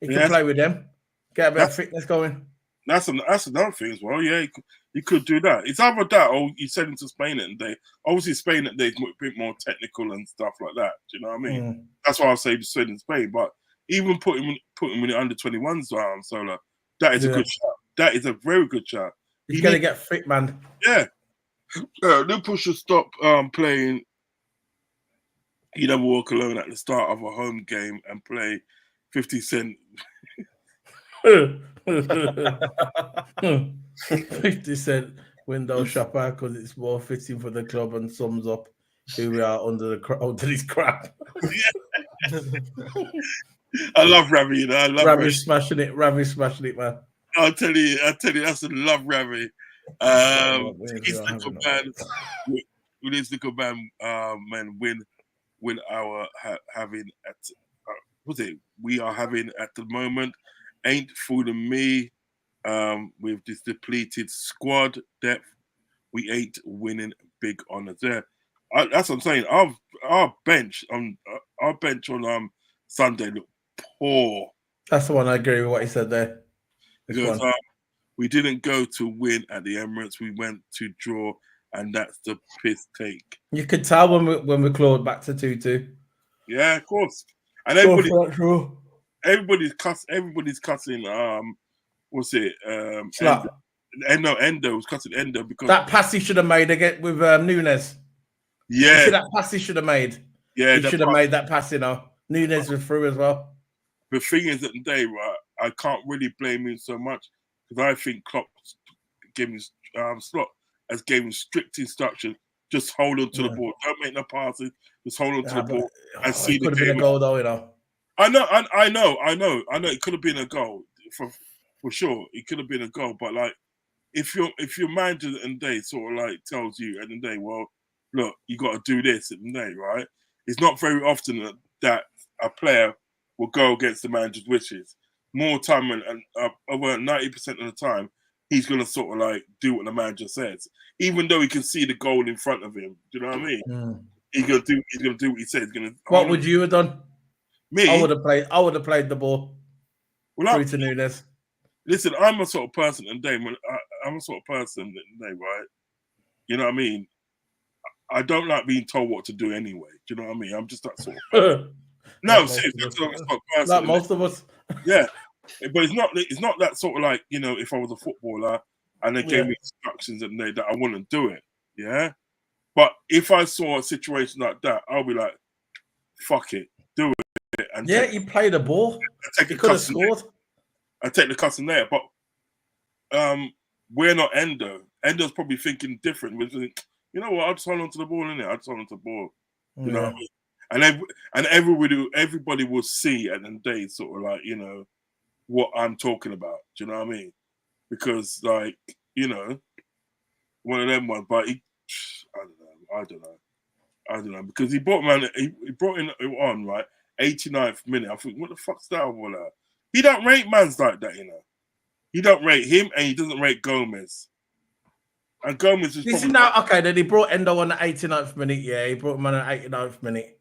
Speaker 6: He can play with them. Get a bit of fitness going.
Speaker 3: That's another thing as well. Yeah, you could do that. It's either that or you send him to Spain and they obviously Spain at day is a bit more technical and stuff like that. Do you know what I mean? That's why I say just send him to Spain. But even put him in the under-21s, Sola, that is a good shot. That is a very good shot.
Speaker 6: He's going to get fit, man.
Speaker 3: Yeah. Liverpool should stop playing You Never Walk Alone at the start of a home game and play 50 Cent.
Speaker 6: 50 Cent window shopper because it's more fitting for the club and sums up who we are under this crap.
Speaker 3: I love Ravi, I love
Speaker 6: Ravi smashing it, man.
Speaker 3: I'll tell you, that's a love Ravi. His little band, man, win our having at we are having at the moment. Ain't fooling me. With this depleted squad depth, we ain't winning big honors there. That's what I'm saying. Our bench on Sunday looked poor.
Speaker 6: That's the one I agree with what he said there.
Speaker 3: Because we didn't go to win at the Emirates. We went to draw, and that's the piss take.
Speaker 6: You could tell when we clawed back to 2-2.
Speaker 3: Yeah, of course. And everybody's cussing. What's it? Endo was cutting Endo because
Speaker 6: that pass he should have made again with Nunes.
Speaker 3: Yeah,
Speaker 6: that pass he should have made. Yeah, he should have made that pass. Nunes was through as well.
Speaker 3: The thing is that today, right? I can't really blame him so much because I think Klopp gave him Slot has gave him strict instructions. Just hold on to the ball. Don't make no passes. Just hold on to the ball and see the game.
Speaker 6: Could have been a goal, though.
Speaker 3: I know. It could have been a goal for sure. It could have been a goal, but like, if your manager and day sort of like tells you at the day, well, look, you got to do this at the day, right? It's not very often that a player will go against the manager's wishes. More time and over 90% of the time, he's gonna sort of like do what the manager says, even though he can see the goal in front of him. Do you know what I mean? He's gonna do what he says.
Speaker 6: What would you have done?
Speaker 3: Me,
Speaker 6: I would have played the ball through to Nunes.
Speaker 3: Listen, I'm a sort of person, and Dave, I'm a sort of person, right? You know what I mean? I don't like being told what to do anyway. Do you know what I mean? I'm just that sort of person. No, seriously, that's not a person.
Speaker 6: Like most of us.
Speaker 3: Yeah. But it's not that sort of like, if I was a footballer and they gave me instructions and that I wouldn't do it. Yeah. But if I saw a situation like that, I'll be like, fuck it, do it. And
Speaker 6: you play the ball. You could have scored.
Speaker 3: I take the cussing there, but we're not Endo. Endo's probably thinking different. You know what? I'll just hold on to the ball, innit? I'll just hold on to the ball. You know what I mean? And everybody will see at the end of the day, sort of like, what I'm talking about. Do you know what I mean? Because like, one of them ones, but I don't know. Because he brought in on, right, 89th minute. I think, what the fuck's that all that? He don't rate mans like that, you know. He don't rate him, and he doesn't rate Gomez. And Gomez is
Speaker 6: This
Speaker 3: probably
Speaker 6: is now okay. Then he brought Endo on the 89th minute. Yeah, he brought him on the 89th minute.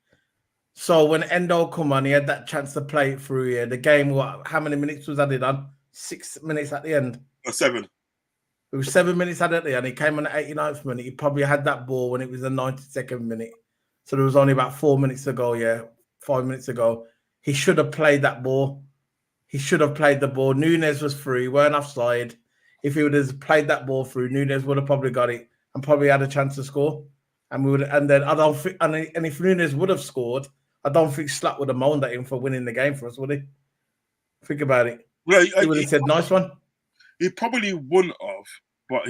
Speaker 6: So when Endo come on, he had that chance to play it through. Yeah, the game. What? How many minutes was added on? 6 minutes at the end.
Speaker 3: 7.
Speaker 6: It was 7 minutes added at the end. He came on the 89th minute. He probably had that ball when it was the 92nd minute. So there was only about 4 minutes to go. Yeah, 5 minutes ago. He should have played that ball. He should have played the ball. Nunes was free, weren't offside. If he would have played that ball through, Nunes would have probably got it and probably had a chance to score. And we would, and then I don't think, and if Nunes would have scored, I don't think Slack would have moaned at him for winning the game for us, would he? Think about it.
Speaker 3: Well,
Speaker 6: He would have said, "Nice one."
Speaker 3: He probably wouldn't have, but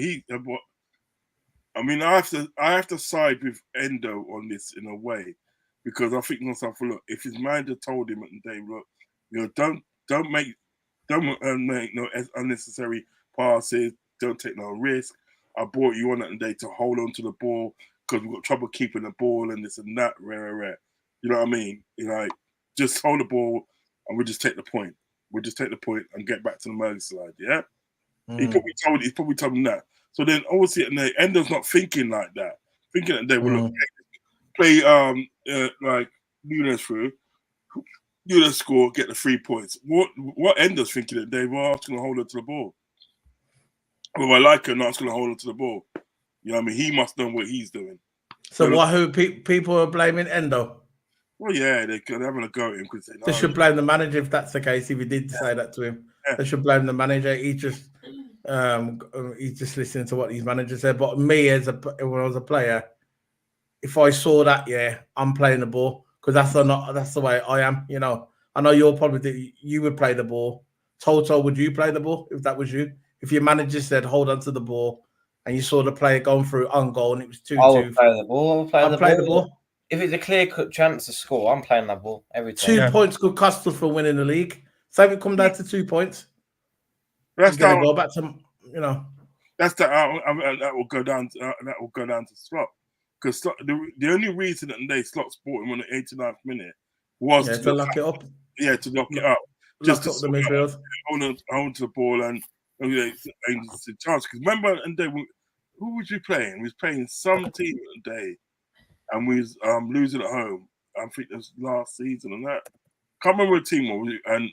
Speaker 3: I mean, I have to side with Endo on this in a way, because I think to myself, look, if his manager told him at the day, look, you know, don't make no unnecessary passes, don't take no risk. I brought you on that day to hold on to the ball because we've got trouble keeping the ball and this and that, rare. You know what I mean? You know, like, just hold the ball and we just take the point. We'll just take the point and get back to the Merseyside, yeah? He probably told him that. So then obviously at the Endo's not thinking like that. Thinking that they will look, play like Nunes through, Nunes score, get the 3 points. What Endo's thinking that they were just gonna hold on to the ball. Well, I like her not gonna hold on to the ball. You know what I mean? He must know what he's doing.
Speaker 6: So who people are blaming Endo?
Speaker 3: Well, yeah, they're having a go at him because
Speaker 6: they should blame the manager if that's the case. If he did say that to him, they should blame the manager. He's just listening to what his manager said. But me, when I was a player, if I saw that, yeah, I'm playing the ball because that's the way I am. You know, I know you'll probably you would play the ball. Toto, would you play the ball if that was you? If your manager said hold on to the ball and you saw the player going through on goal and it was 2-2,
Speaker 5: I would play the ball.
Speaker 6: I'd play the ball.
Speaker 5: If it's a clear-cut chance to score, I'm playing that ball every time.
Speaker 6: 2 points could cost us for winning the league. So if it come down to 2 points,
Speaker 3: that's
Speaker 6: going to go back to, you know.
Speaker 3: That's that will go down to Slot, because the only reason that they Slot brought him on the 89th minute was
Speaker 6: to lock it up.
Speaker 3: Yeah, to lock it up. Just to
Speaker 6: lock up the midfield.
Speaker 3: Hold to the ball and the chance. Because remember, and who was we playing? We was playing some team today. And we was losing at home. I think it was last season and that. Can't remember what team was, and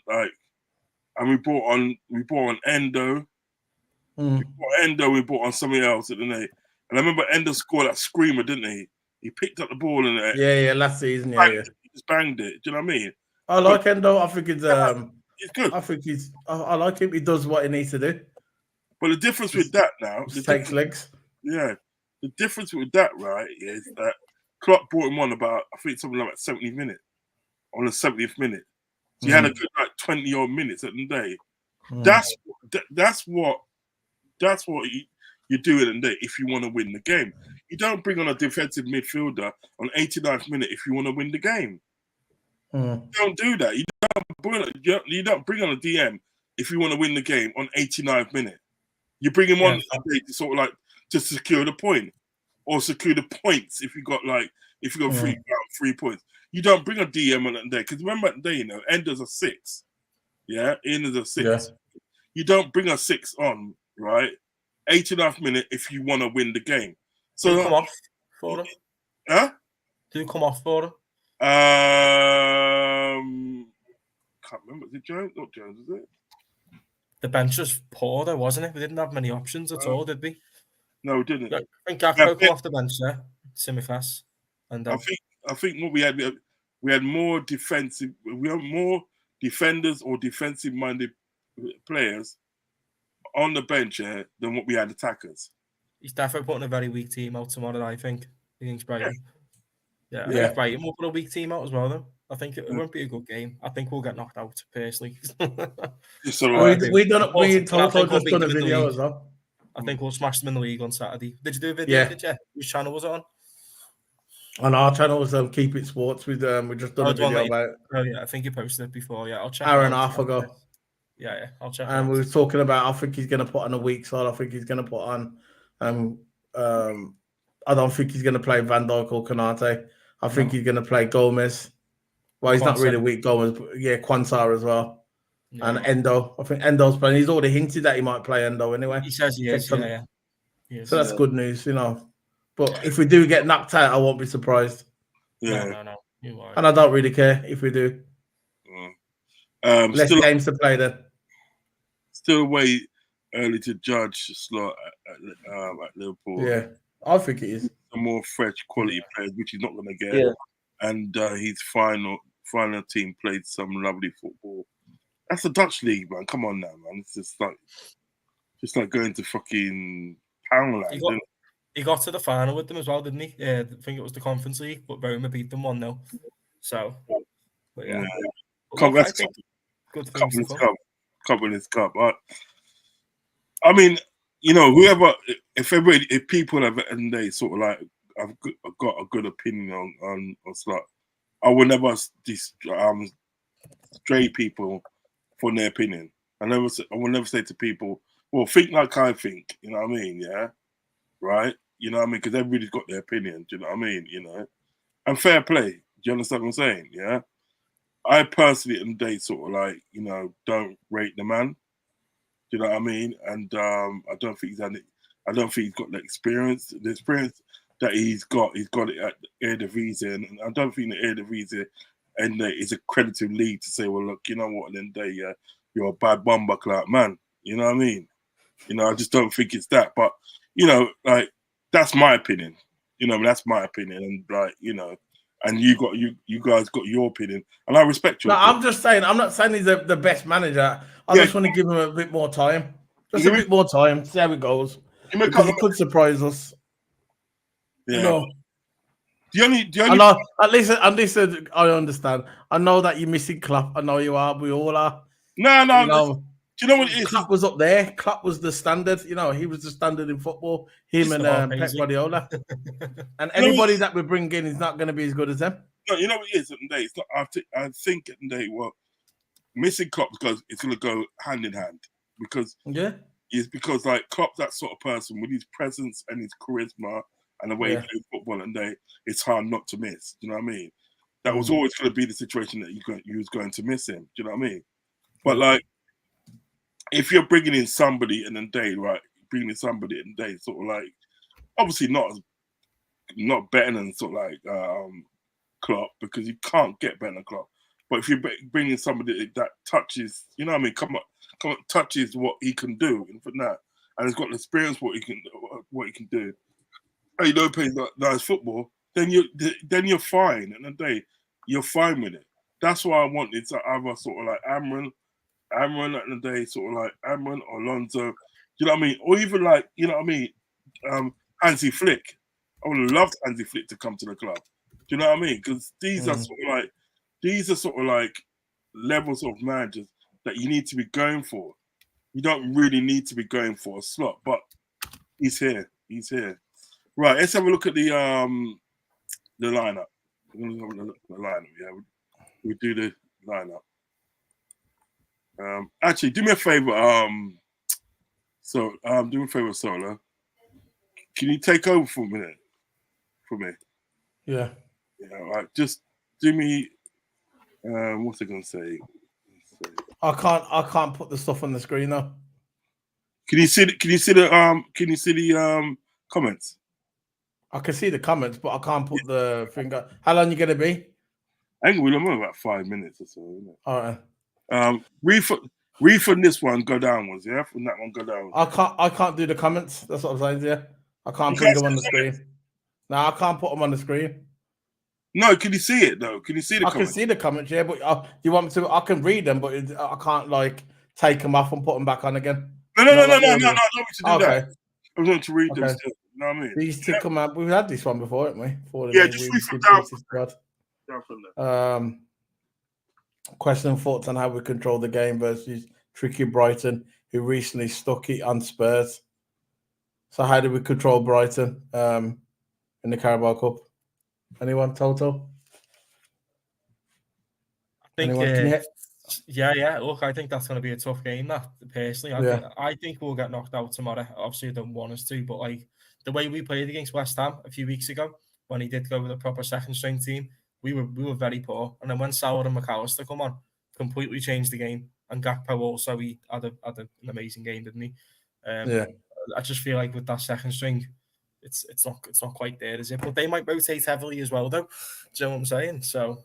Speaker 3: we brought on Endo. We brought on somebody else, didn't they? And I remember Endo scored that screamer, didn't he? He picked up the ball and
Speaker 6: last season,
Speaker 3: he just banged it. Do you know what I mean?
Speaker 6: I like Endo. I think he's
Speaker 3: good.
Speaker 6: I think I like him. He does what he needs to do.
Speaker 3: But the difference with that now,
Speaker 6: takes legs.
Speaker 3: Yeah, the difference with that, right, is that Klopp brought him on about, I think, something like 70 minutes, on the 70th minute. So he had a good 20 odd minutes at the day. That's what you do in the day if you want to win the game. You don't bring on a defensive midfielder on 89th minute if you want to win the game. You don't do that. You don't bring on a DM if you want to win the game on 89th minute. You bring him on to sort of like to secure the point. Or secure the points if you got 3 points. You don't bring a DM on that day. Because remember that day, you know, Ender's a 6. Yeah, Ender's a 6. Yeah. You don't bring a 6 on, right? 89th minute if you want to win the game. So
Speaker 4: who come off for them?
Speaker 3: Huh?
Speaker 4: Who come off for them?
Speaker 3: Can't remember. Is it Jones? Not Jones, is it?
Speaker 4: The bench was poor though, wasn't it? We didn't have many options at all, did we?
Speaker 3: No, we didn't.
Speaker 4: I think Gakpo come off the bench there, Simicast. And
Speaker 3: I think what we had more defensive. We had more defenders or defensive-minded players on the bench than what we had attackers.
Speaker 4: He's definitely putting a very weak team out tomorrow. I think. He thinks Brighton. Yeah. I think Brighton will put a weak team out as well, though. I think it won't be a good game. I think we'll get knocked out personally.
Speaker 6: We TOTO just done a video as well.
Speaker 4: I think we'll smash them in the league on Saturday. Did you do a video?
Speaker 6: Yeah.
Speaker 4: Did you? Which channel was it on?
Speaker 6: On our channel was Keep It Sports. We just done a video about it.
Speaker 4: Oh yeah, I think you posted it before. Yeah, I'll check.
Speaker 6: Hour and a half ago.
Speaker 4: Yeah, I'll check.
Speaker 6: And we were talking about. I think he's going to put on a weak side. I think he's going to put on. I don't think he's going to play Van Dijk or Konate. He's going to play Gomez. Well, he's not really weak, Gomez. But yeah, Quansar as well. and Endo. I think Endo's playing. He's already hinted that he might play Endo anyway.
Speaker 4: He says he is. Yeah. He is.
Speaker 6: So that's good news, you know. But if we do get knocked out, I won't be surprised.
Speaker 3: Yeah.
Speaker 4: No. You are.
Speaker 6: And I don't really care if we do. Less games to play then.
Speaker 3: Still way early to judge Slot at Liverpool.
Speaker 6: Yeah, I think it is.
Speaker 3: Some more fresh quality players, which he's not going to get.
Speaker 5: Yeah.
Speaker 3: And his final team played some lovely football. That's the Dutch league, man. Come on now, man. It's just like going to fucking Poundland.
Speaker 4: He got to the final with them as well, didn't he? I think it was the Conference League, but Roma beat them 1-0. So, but yeah.
Speaker 3: Good things to come. Cup. I mean, you know, if people have and they sort of like I've got a good opinion on Slot, I will never stray people for their opinion. I will never say to people, well, think like I think. You know what I mean? Yeah, right. You know what I mean? Because everybody's got their opinion. Do you know what I mean? You know, and fair play. Do you understand what I'm saying? Yeah. I personally and they sort of like, you know, don't rate the man. Do you know what I mean? And I don't think he's got the experience. The experience that he's got it at the Eredivisie, and I don't think the Eredivisie and is a credited league to say, well, look, you know what? Then you're a bad bumper clout man. You know what I mean? You know, I just don't think it's that. But you know, like that's my opinion. You know, that's my opinion, and like you know. And you guys got your opinion, and I respect your opinion.
Speaker 6: I'm just saying, I'm not saying he's the best manager. I just want to give him a bit more time. Just a bit more time, see how it goes. Because it could surprise us.
Speaker 3: Yeah.
Speaker 6: You know,
Speaker 3: the only
Speaker 6: I know, at least I understand. I know that you're missing Klopp. I know you are. We all are.
Speaker 3: No.
Speaker 6: You know,
Speaker 3: do you know what it is?
Speaker 6: Klopp was up there. Klopp was the standard. You know, he was the standard in football. Him and Pep Guardiola. And anybody that we bring in is not going to be as good as them.
Speaker 3: No, you know what it is. It's not, I think well, missing Klopp because it's going to go hand in hand because like Klopp's that sort of person with his presence and his charisma and the way he plays football, and it's hard not to miss. Do you know what I mean? That was always going to be the situation that you was going to miss him. Do you know what I mean? But like, if you're bringing in somebody in a day, right? Sort of like, obviously not better than sort of like Klopp, because you can't get better than Klopp. But if you bring in somebody that touches, you know what I mean, come on, touches what he can do, and for that, and has got the experience what he can do, and you know, plays nice football, then you're fine. In a day, you're fine with it. That's why I wanted to either sort of like Amran at the day, sort of like Amran or Alonso, you know what I mean? Or even like, you know what I mean, Hansi Flick. I would have loved Hansi Flick to come to the club. Do you know what I mean? Because these are sort of like levels of managers that you need to be going for. You don't really need to be going for a slot, but he's here. Right, let's have a look at the lineup. We're going to have a look at the lineup, yeah. We do the lineup. Actually, do me a favor. Do me a favor, Sola. Can you take over for a minute for me?
Speaker 6: Yeah.
Speaker 3: Yeah. All right. Just do me. What's I gonna say?
Speaker 6: I can't put the stuff on the screen though.
Speaker 3: Can you see the comments?
Speaker 6: I can see the comments, but I can't put the finger. How long you gonna be?
Speaker 3: I think we're about 5 minutes or so. Isn't it?
Speaker 6: All right.
Speaker 3: Refund this one, go downwards, yeah? From that one, go downwards.
Speaker 6: I can't do the comments. That's what I'm saying, yeah. I can't bring them on the screen. No, I can't put them on the screen.
Speaker 3: No, can you see it though? Can you see the comments?
Speaker 6: I can see the comments, yeah, but you want me to? I can read them, but I can't like take them off and put them back on again.
Speaker 3: No. I don't want you to do that. I was going to read them still. You know what I mean?
Speaker 6: These two come out. We've had this one before, haven't we?
Speaker 3: Just refund down from there.
Speaker 6: Question and thoughts on how we control the game versus tricky Brighton, who recently stuck it on Spurs. So how do we control Brighton in the Carabao Cup? Anyone, Toto?
Speaker 4: I think, yeah. Look, I think that's going to be a tough game. That personally, I think we'll get knocked out tomorrow. Obviously, I don't want us to, but like the way we played against West Ham a few weeks ago, when he did go with a proper second string team, we were very poor. And then when Sauer and McAllister come on, completely changed the game. And Gakpo also, he had an amazing game, didn't he?
Speaker 6: Yeah.
Speaker 4: I just feel like with that second string, it's not quite there, is it? But they might rotate heavily as well, though. Do you know what I'm saying? So,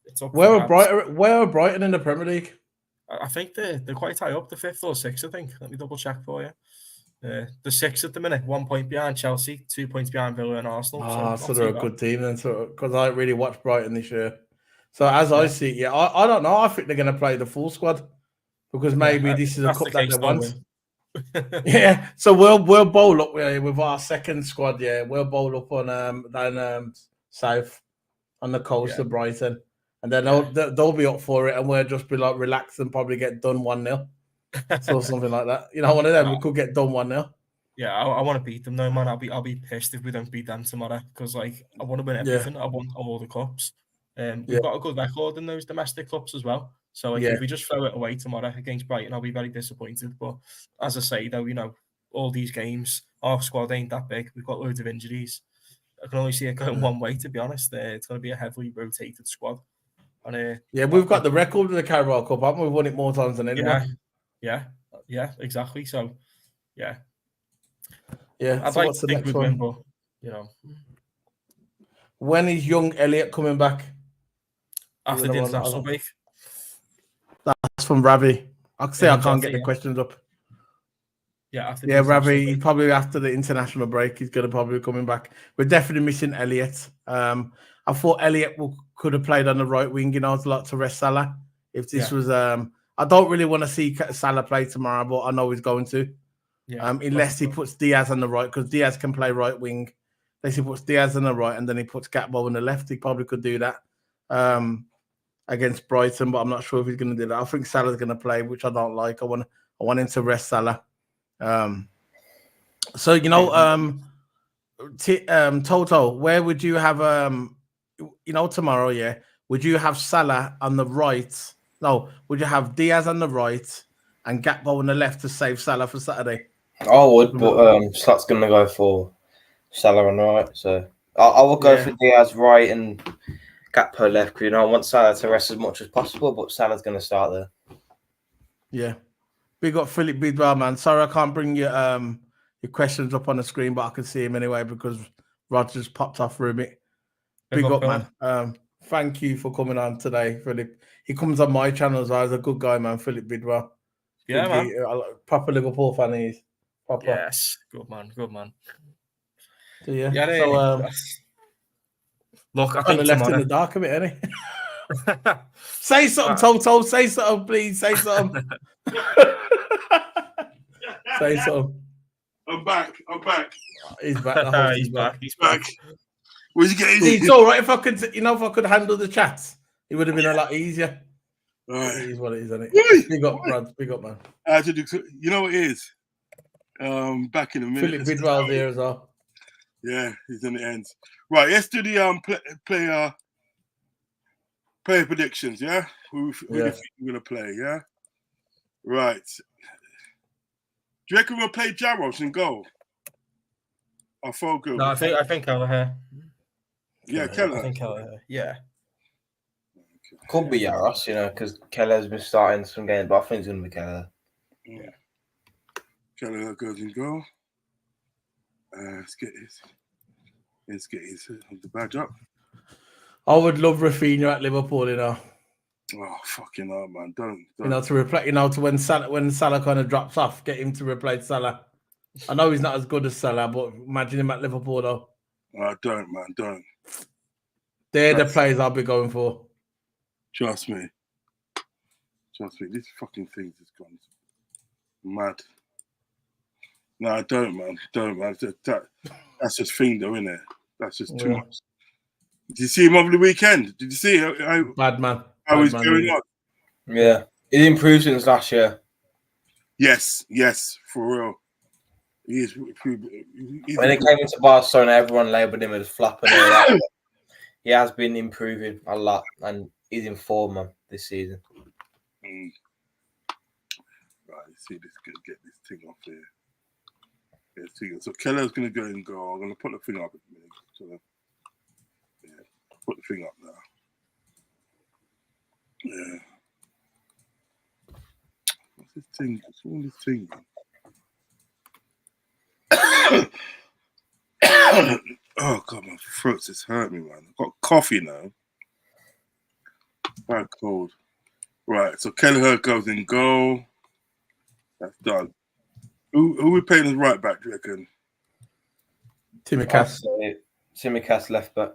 Speaker 4: it's up
Speaker 6: Where
Speaker 4: for
Speaker 6: are
Speaker 4: grabs.
Speaker 6: Brighton in the Premier League?
Speaker 4: I think they're quite high up, the 5th or 6th, I think. Let me double check for you. The 6th at the minute, 1 point behind Chelsea, 2 points behind Villa and Arsenal.
Speaker 6: So they're a good team then. So because I really watched Brighton this year. So as I see it, I don't know. I think they're going to play the full squad because maybe this is a cup that they want. Yeah. So we'll bowl up with our second squad. Yeah, we'll bowl up on down south on the coast of Brighton, and then they'll be up for it, and we'll just be like relaxed and probably get done 1-0. So something like that. One of them we could get done 1-0.
Speaker 4: Yeah, I want to beat them though, man. I'll be pissed if we don't beat them tomorrow because I want to win everything. I want all the cups. We've got a good record in those domestic cups as well. So if we just throw it away tomorrow against Brighton, I'll be very disappointed. But as I say though, all these games, our squad ain't that big. We've got loads of injuries. I can only see it going one way, to be honest. It's going to be a heavily rotated squad. And
Speaker 6: we've got the record of the Carabao Cup, haven't we? We've won it more times than anyone.
Speaker 4: Yeah, exactly. So, yeah.
Speaker 6: I'd
Speaker 4: like to think we'd win, but,
Speaker 6: When is young Elliot coming back?
Speaker 4: After the international break.
Speaker 6: That's from Ravi. I can't get the questions up.
Speaker 4: Yeah,
Speaker 6: Ravi, probably after the international break, he's going to probably be coming back. We're definitely missing Elliot. I thought Elliot could have played on the right wing, to rest Salah. If this was, I don't really want to see Salah play tomorrow, but I know he's going to. Unless he puts Diaz on the right, because Diaz can play right wing. Unless he puts Diaz on the right and then he puts Gakpo on the left, he probably could do that against Brighton, but I'm not sure if he's going to do that. I think Salah's going to play, which I don't like. I want him to rest Salah. Toto, where would you have tomorrow? Yeah, would you have Salah on the right? No, would you have Diaz on the right and Gakpo on the left to save Salah for Saturday?
Speaker 5: I would, but Slot's going to go for Salah on the right. So I will go for Diaz right and Gakpo left because I want Salah to rest as much as possible, but Salah's going to start there.
Speaker 6: Yeah. We got Philip Bidwell, man. Sorry, I can't bring your questions up on the screen, but I can see him anyway because Rod just popped off for a bit. Big up, man. Thank you for coming on today, Philip. He comes on my channel as well. He's a good guy, man. Philip Bidwell.
Speaker 4: Yeah, man.
Speaker 6: Proper Liverpool fan he is. Proper.
Speaker 4: Yes, good man.
Speaker 6: So
Speaker 4: look, I think
Speaker 6: left in the dark a bit, ain't he? Say something, Toto. Say something, please. Say something. Say something.
Speaker 3: I'm back.
Speaker 6: He's back.
Speaker 4: He's back.
Speaker 3: Where's he getting?
Speaker 6: It's all right if I could handle the chats, it would have been a lot easier.
Speaker 3: Right.
Speaker 6: It is what it is, isn't it? Big up, Brad. Big up, man.
Speaker 3: You know what it is? Back in a minute.
Speaker 6: Philip Bidwell's here as well.
Speaker 3: Yeah, he's in the end. Right, let's do the player predictions, yeah? Who do you think we're going to play, yeah? Right. Do you reckon we'll play Jaros in goal? Or Fogo?
Speaker 4: No, I think Kelleher.
Speaker 3: Yeah, Kelleher.
Speaker 4: I think Kelleher, yeah.
Speaker 5: Could be Jaros, because Kelleher's been starting some games, but I think it's going to be Kelleher.
Speaker 3: Yeah. Kelleher goes in goal. Let's get his the badge up.
Speaker 6: I would love Rafinha at Liverpool,
Speaker 3: Oh, fucking hell, man. Don't.
Speaker 6: To replace, to when Salah kind of drops off, get him to replace Salah. I know he's not as good as Salah, but imagine him at Liverpool, though.
Speaker 3: Don't, man. Don't.
Speaker 6: They're the players I'll be going for.
Speaker 3: Trust me. This fucking thing has gone mad. No, don't, man. That's just thing, though, isn't it? That's just too much. Did you see him over the weekend? Did you see how
Speaker 6: bad man?
Speaker 3: How he's going on?
Speaker 5: Yeah, he improved since last year.
Speaker 3: Yes, for real. He's
Speaker 5: when he came into Barcelona, everyone labelled him as flopping. He has been improving a lot, and he's in form, man, this season.
Speaker 3: Right, let's see this. Get this thing off here. So Keller's going to go and go. I'm going to put the thing up. Put the thing up now. Yeah. What's this thing? What's all this thing? Oh god, my throat's just hurt me, man. I've got coffee now. Bad cold. Right, so Kelleher goes in goal. That's done. Who we playing as right back, do you reckon?
Speaker 6: Tsimikas.
Speaker 5: Tsimikas left back.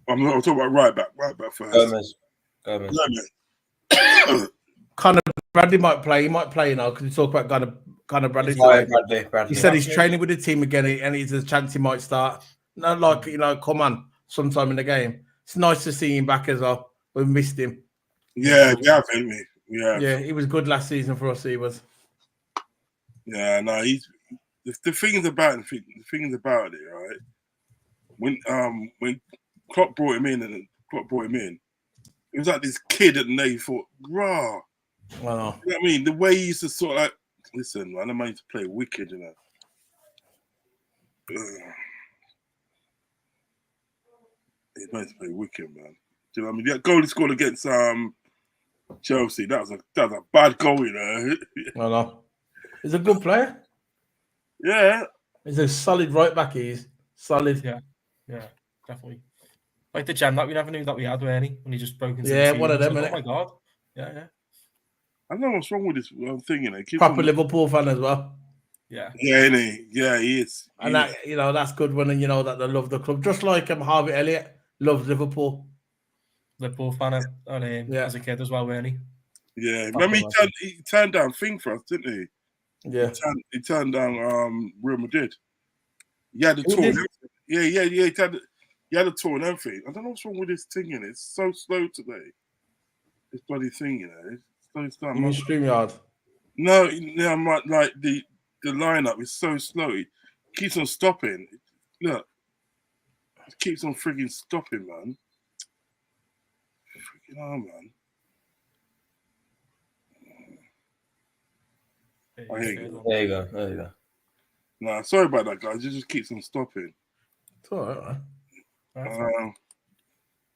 Speaker 3: I'm talking about right back first.
Speaker 5: Gomez.
Speaker 6: Conor Bradley might play. He might play now because we talk about Conor Bradley
Speaker 5: Right,
Speaker 6: today.
Speaker 5: Bradley.
Speaker 6: He said he's training with the team again, and there's a chance he might start. No, like come on, sometime in the game. It's nice to see him back as well. We've missed him.
Speaker 3: Yeah, we have, haven't we?
Speaker 6: Yeah, he was good last season for us. He was.
Speaker 3: Yeah, no, he's the thing is about it, right? When Klopp brought him in, it was like this kid that they thought, rah.
Speaker 6: Well,
Speaker 3: you know what I mean? The way he used to sort of like, listen, man, I'm going to play wicked, you know. He's meant to play wicked, man. Do you know what I mean? That goal he scored against Chelsea, that was a bad goal, you know.
Speaker 6: well, he's a good player.
Speaker 3: Yeah.
Speaker 6: He's a solid right back. He's solid.
Speaker 4: Yeah, definitely. Like the gem that we never knew that we had, weren't he? When he just broke into
Speaker 6: Yeah,
Speaker 4: the team.
Speaker 6: one of them,
Speaker 4: Like,
Speaker 6: innit?
Speaker 4: oh my god. Yeah.
Speaker 3: I don't know what's wrong with this thing, you know.
Speaker 6: Proper Liverpool fan as well.
Speaker 4: Yeah.
Speaker 3: Yeah, innit? Yeah, he is.
Speaker 6: And that, that's good when you know that they love the club. Just like Harvey Elliott loves Liverpool.
Speaker 4: Liverpool fan as a kid as well, weren't he?
Speaker 3: Yeah. Remember he turned down thing for us, didn't he?
Speaker 6: Yeah.
Speaker 3: He turned down Real Madrid. He had a tour. Yeah. He had a tour and everything. I don't know what's wrong with this thing, and it's so slow today. This bloody thing, you know. It's slow.
Speaker 6: You mean StreamYard?
Speaker 3: No, like the lineup is so slow. It keeps on stopping. Look. It keeps on frigging stopping, man. Freaking hell, man.
Speaker 5: There you go.
Speaker 3: Nah, sorry about that, guys. It just keeps on stopping.
Speaker 6: It's all right, man.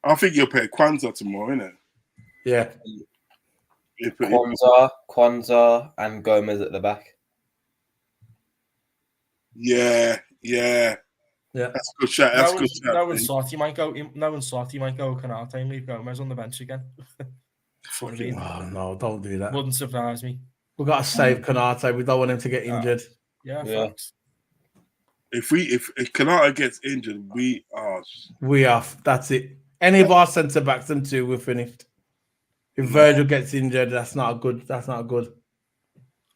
Speaker 3: I think you'll play Kwanzaa tomorrow, innit?
Speaker 6: Yeah.
Speaker 5: Kwanzaa and Gomez at the back.
Speaker 3: Yeah. That's a good shot.
Speaker 4: No one Soti might go. Canate and leave Gomez on the bench again.
Speaker 6: Oh no, don't do that.
Speaker 4: Wouldn't surprise me.
Speaker 6: We've got to save Canate. We don't want him to get injured.
Speaker 4: Yeah. Thanks.
Speaker 3: If Kanata gets injured, we are.
Speaker 6: That's it. Any of our centre backs, them two, we're finished. If Virgil gets injured, that's not good.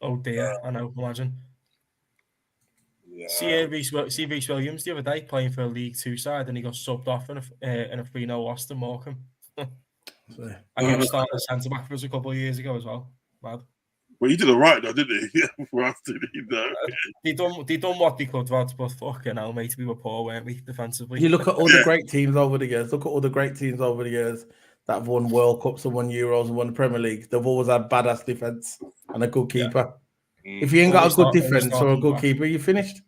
Speaker 4: Oh dear, I know. Imagine.
Speaker 3: Yeah.
Speaker 4: See Reece Williams the other day playing for a League Two side, and he got subbed off in a 3-0 loss to Morecambe. And he was starting as centre back for us a couple of years ago as well. Mad.
Speaker 3: Well, he did all right though, didn't he? For us, didn't he? Though.
Speaker 4: They done what they could, Rodz, but fucking hell, mate, we were poor, weren't we, defensively?
Speaker 6: You look at all the great teams over the years. That have won World Cups and won Euros and won the Premier League. They've always had badass defense and a good keeper. If you ain't got a good defense or a good keeper, you're finished.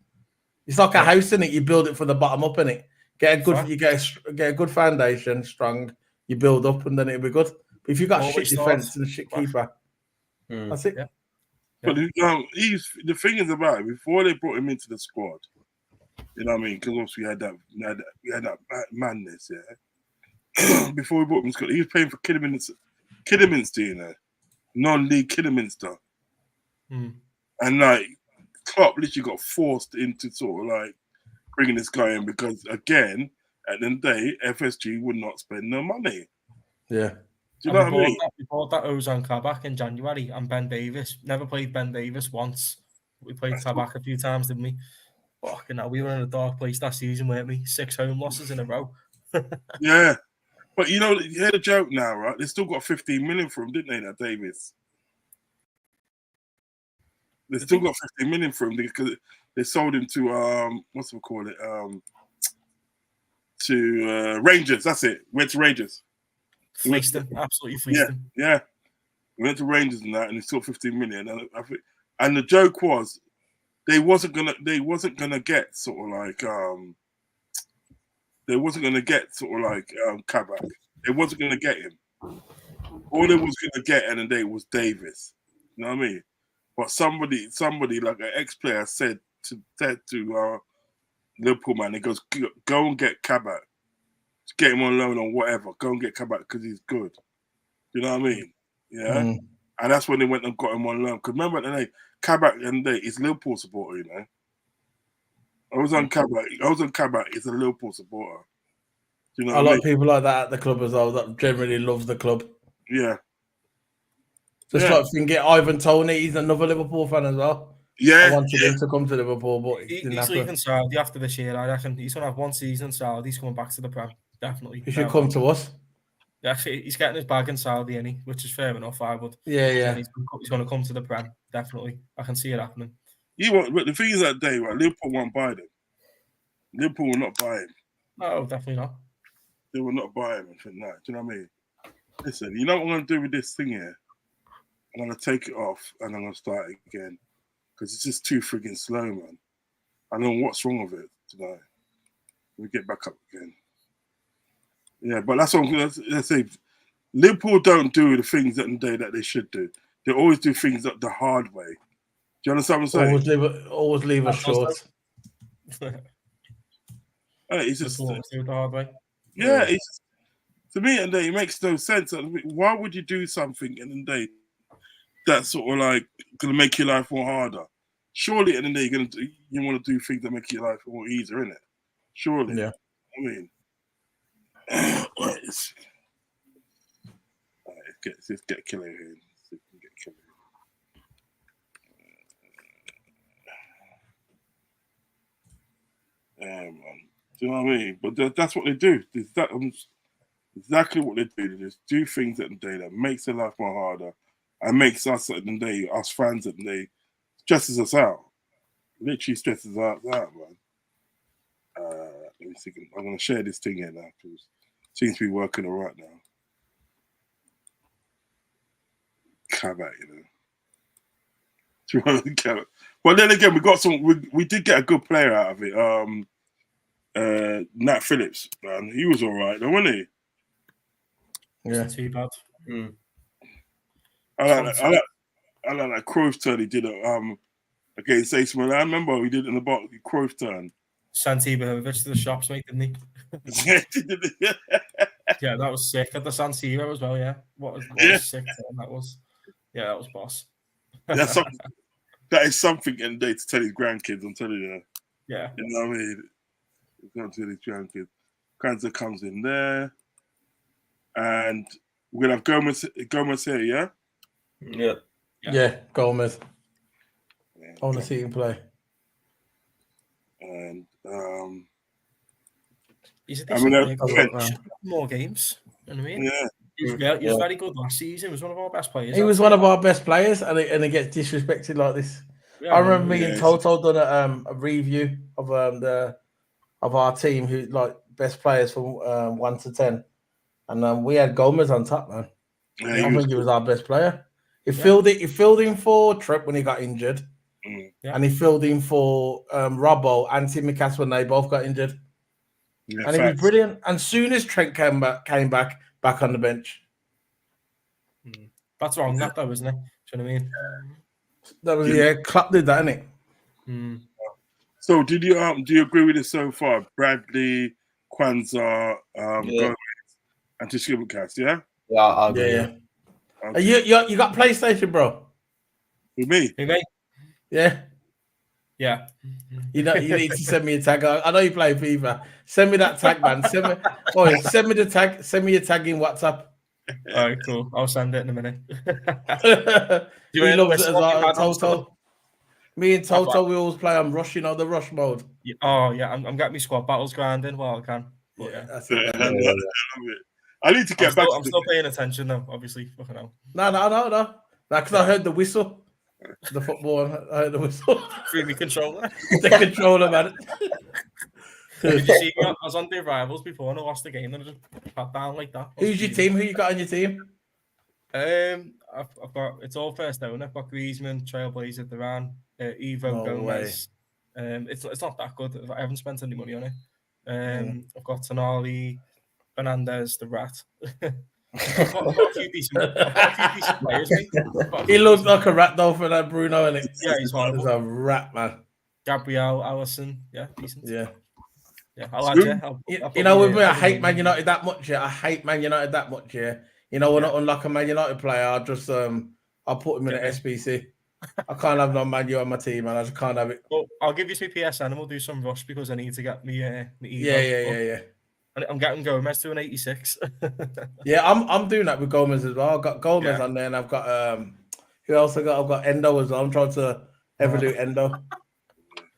Speaker 6: It's like a house, innit? You build it from the bottom up, innit? Get a good foundation, strong. You build up, and then it'll be good. But if you've got shit defense and a shit keeper, that's it.
Speaker 4: Yeah.
Speaker 3: But the thing is about it, before they brought him into the squad, you know what I mean? Because obviously we had that madness, yeah. Before we brought him into the squad, he was playing for Kidderminster, you know, non-league Kidderminster, and like Klopp literally got forced into sort of like bringing this guy in because again, at the end of the day, FSG would not spend no money.
Speaker 6: Yeah.
Speaker 3: Do you know what I mean?
Speaker 4: We bought that Ozan Kabak in January, and Ben Davis. Never played Ben Davis once. We played Kabak a few times, didn't we? Fucking hell, we were in a dark place that season, weren't we? 6 home losses in a row.
Speaker 3: Yeah. But you know, you hear the joke now, right? They still got 15 million for him, didn't they, that Davis? They still got 15 million for him because they sold him to what's we call it? To Rangers. That's it. Went to Rangers.
Speaker 4: Fleeced him, absolutely fleeced him.
Speaker 3: Yeah. We went to Rangers and that, and he sold 15 million. And the joke was, they wasn't gonna get sort of like Kabak. They wasn't gonna get him. All they was gonna get at the end of the day was Davis. You know what I mean? But somebody like an ex-player said to Liverpool, man, he goes, go and get Cabot. Get him on loan or whatever. Go and get Cabot because he's good. You know what I mean? Yeah. And that's when they went and got him on loan. Because remember at the day, Cabot and they is Liverpool supporter, you know. I was on Cabot. He's a Liverpool supporter. You know
Speaker 6: a lot of people like that at the club as well that generally loves the club.
Speaker 3: Yeah.
Speaker 6: Just like you can get Ivan Toney, he's another Liverpool fan as well.
Speaker 3: Yeah.
Speaker 6: I wanted him to come to Liverpool, but
Speaker 4: he's leaving Saudi after this year. I reckon he's going to have one season in Saudi. He's coming back to the Prem. Definitely.
Speaker 6: He should come to us.
Speaker 4: Yeah, he's getting his bag in Saudi, which is fair enough. I would.
Speaker 6: Yeah.
Speaker 4: He's going to come to the Prem. Definitely. I can see it happening.
Speaker 3: But the thing is that day, right? Liverpool won't buy them. Liverpool will not buy him.
Speaker 4: No, definitely not.
Speaker 3: They will not buy him and think that. Do you know what I mean? Listen, you know what I'm going to do with this thing here? I'm going to take it off and I'm going to start it again. Because it's just too frigging slow, man. I don't know what's wrong with it tonight. We get back up again. Yeah, but that's what I'm going to say. Liverpool don't do the things that they should do. They always do things the hard way. Do you understand what I'm saying?
Speaker 6: Always leave us short.
Speaker 3: It's just
Speaker 4: do the hard way.
Speaker 3: Yeah, it's to me, and it makes no sense. Why would you do something in the day that's sort of like going to make your life more harder? Surely, in the day, you want to do things that make your life more easier, innit? Surely,
Speaker 6: yeah.
Speaker 3: I mean, let's get Killer here. Yeah, man. Do you know what I mean? But that's what they do. Exactly what they do. They just do things at the day that makes their life more harder and makes us at the day, us fans at the day, stresses us out. Literally stresses us out, man. Let me see. I'm going to share this thing here now because it seems to be working all right now. Cabot, you know. Cabot. But then again, we got we did get a good player out of it. Nat Phillips, man, he was all right, though, wasn't he?
Speaker 6: Yeah,
Speaker 4: too bad.
Speaker 3: I like that Cruyff turn he did against AC Milan. I remember we did it in the box. Cruyff turn.
Speaker 4: Santi Ibrahimovic to the shops, mate, didn't he? Yeah, that was sick at the San Siro as well. Yeah, what was sick turn that was. Yeah, that was boss.
Speaker 3: That is something in the day to tell his grandkids. I'm telling you.
Speaker 4: Yeah,
Speaker 3: you know what I mean. He's going to tell his grandkids. Kranzer comes in there, and we're gonna have Gomez here, yeah.
Speaker 6: Yeah, Gomez. Yeah, I want to see him play.
Speaker 3: And
Speaker 4: he's a decent player. More games. You know what I mean?
Speaker 3: Yeah.
Speaker 4: He was very good last season. He was one of our best players.
Speaker 6: He was one of our best players, and it gets disrespected like this. Yeah, I remember me and Toto done a review of our team, who like best players from 1 to 10, and we had Gomez on top, man. Yeah, I think he was our best player. He filled in for Trent when he got injured, and he filled in for Robbo and Timmy Cass when they both got injured. Yeah, and he was brilliant. And soon as Trent came back on the bench.
Speaker 4: That's wrong, that though, isn't it? Do you know what I mean?
Speaker 6: That was Klopp did that, innit?
Speaker 3: So do you agree with it so far? Bradley, Kwanzaa, Gomez, and Tishkibukas, yeah?
Speaker 5: Yeah, I agree.
Speaker 6: Yeah. Okay. You got PlayStation, bro?
Speaker 3: With me?
Speaker 6: Yeah.
Speaker 4: Yeah.
Speaker 6: You need to send me a tag. I know you play FIFA. Send me that tag, man. Send me the tag. Send me a tag in WhatsApp.
Speaker 4: All right, cool. I'll send it in a minute.
Speaker 6: He loves it as well. Toto. Me and Toto, we always play on Rush, the Rush mode.
Speaker 4: Oh, yeah. I'm getting my squad battles grinding while I can. But,
Speaker 6: that's
Speaker 3: it. I need to get back.
Speaker 4: I'm still paying attention, though, obviously. Fucking hell.
Speaker 6: No. Because I heard the whistle. The football, I heard the whistle.
Speaker 4: Through the controller.
Speaker 6: The controller, man.
Speaker 4: Did you see me? I was on the rivals before and I lost the game and I just pat down like that.
Speaker 6: Who's your team? Who you got on your team?
Speaker 4: I've got, it's all first down. I've got Griezmann, Trailblazer, Duran, Evo, Gomez. It's not that good. I haven't spent any money on it. I've got Tonali, Fernandez, the Rat. I've got a few decent players, mate.
Speaker 6: He looks like a rat though for that Bruno, and
Speaker 4: Yeah, he's horrible.
Speaker 6: He's a rat, man.
Speaker 4: Gabriel, Allison, yeah, decent.
Speaker 6: Yeah.
Speaker 4: I'll add you.
Speaker 6: You know, with me, I hate Man United that much. Yeah, I hate Man United that much. Yeah, you know, when I unlock a Man United player, I just I'll put him in an SBC. I can't have no Man U on my team, man. I just can't have it.
Speaker 4: Well, I'll give you some PSN and we'll do some rush because I need to get me.
Speaker 6: Yeah.
Speaker 4: I'm getting Gomez to an 86.
Speaker 6: Yeah, I'm doing that with Gomez as well. I've got Gomez on there, and I've got who else I got? I've got Endo as well. I'm trying to ever do Endo.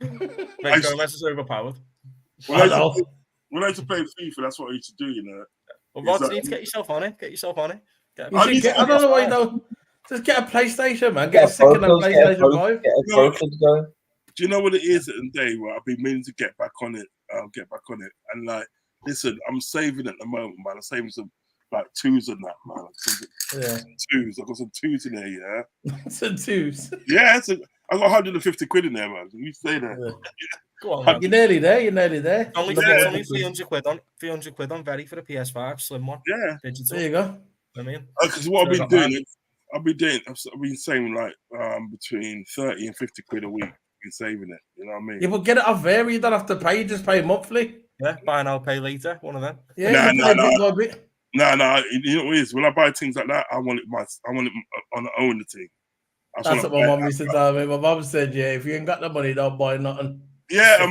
Speaker 4: Mate, Gomez is overpowered.
Speaker 3: When I used to play FIFA, that's what I used to do, you know.
Speaker 4: Well, Rod, you need to get yourself on it.
Speaker 6: I don't know why you don't. Just get a PlayStation, man. Get a second PlayStation 5.
Speaker 3: Do you know what it is at the day where I've been meaning to get back on it? And like, listen, I'm saving at the moment, man. I'm saving some like twos and that, man. Twos. I've got some twos in there, yeah.
Speaker 6: Some twos.
Speaker 3: Yeah, I've got 150 quid in there, man. You stay there.
Speaker 6: Yeah.
Speaker 4: Go on, man.
Speaker 6: You're nearly there.
Speaker 4: Only 300 quid on. 300 quid on Very for the PS5 slim one.
Speaker 3: Yeah.
Speaker 4: Digital.
Speaker 6: There you go.
Speaker 4: I mean,
Speaker 3: because what I've been saying like between 30 and 50 quid a week. Been saving it. You know what I mean?
Speaker 6: Yeah, but get it off there. You don't have to pay. You just pay monthly.
Speaker 4: Yeah, buy now, pay later. One of them.
Speaker 6: Yeah. No.
Speaker 3: No. You know what it is? When I buy things like that, I want it on the own the thing.
Speaker 6: That's what my mum used to tell me. My mum said, "Yeah, if you ain't got the money, don't buy nothing."
Speaker 3: Yeah,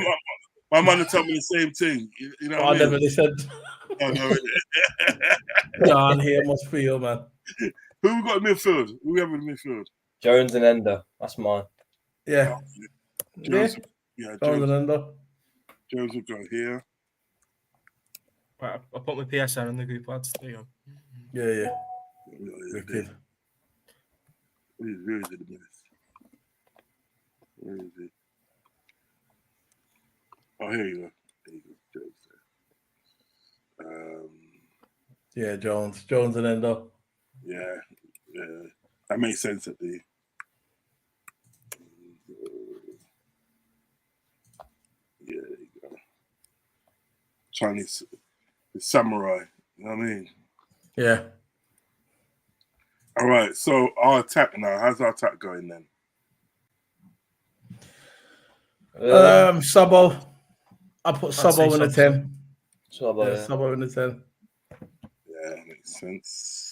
Speaker 3: my mum would tell me the same thing. You know,
Speaker 6: I never listened. John here must feel, man.
Speaker 3: Who we got in midfield? Who we have in midfield?
Speaker 5: Jones and Ender. That's mine.
Speaker 6: Yeah.
Speaker 3: Jones
Speaker 6: and Ender.
Speaker 3: Jones will go here.
Speaker 4: Right, I'll put my PSN in the group, lads. There you go.
Speaker 6: Yeah.
Speaker 3: Wicked. Where is it? Where is it? Oh, here you go.
Speaker 6: Yeah, Jones and Endo.
Speaker 3: Yeah. That makes sense at the. Yeah, there you go. Chinese samurai. You know what I mean?
Speaker 6: Yeah.
Speaker 3: All right. So our attack now. How's our attack going then?
Speaker 6: Sabo. I put Sabo in a 10.
Speaker 5: Sabo
Speaker 6: in a 10.
Speaker 3: Yeah, makes sense.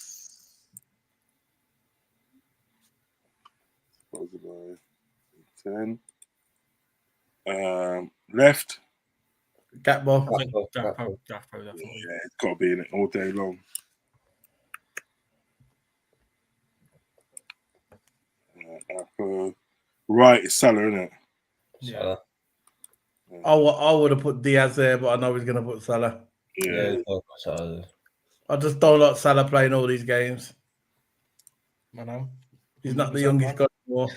Speaker 3: Possible 10. Left.
Speaker 6: Gakpo.
Speaker 4: Gakpo, definitely.
Speaker 3: Yeah, it's got to be in it all day long. Right, it's Salah, isn't it?
Speaker 4: Yeah.
Speaker 6: I would have put Diaz there, but I know he's going to put Salah.
Speaker 3: Yeah.
Speaker 6: I just don't like Salah playing all these games.
Speaker 4: I know.
Speaker 6: He's not the youngest guy anymore.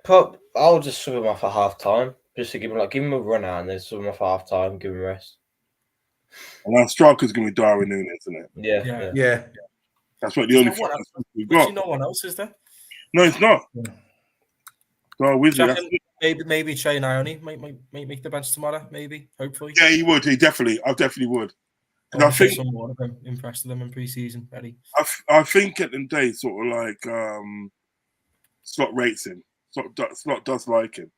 Speaker 5: But I'll just sub him off at half time, just to give him a run out and then sub him off at half time, give him rest.
Speaker 3: And our striker's going to be Darwin Núñez, isn't it?
Speaker 6: Yeah.
Speaker 3: That's what the only thing we've got.
Speaker 4: No one else is there?
Speaker 3: No, it's not. No,
Speaker 4: Maybe Trey Ione might make the bench tomorrow. Maybe, hopefully.
Speaker 3: Yeah, he would. I definitely would. And I think
Speaker 4: some more of them impressed them in pre-season. Very.
Speaker 3: I think at the day, sort of like Slot rates him. Slot does like him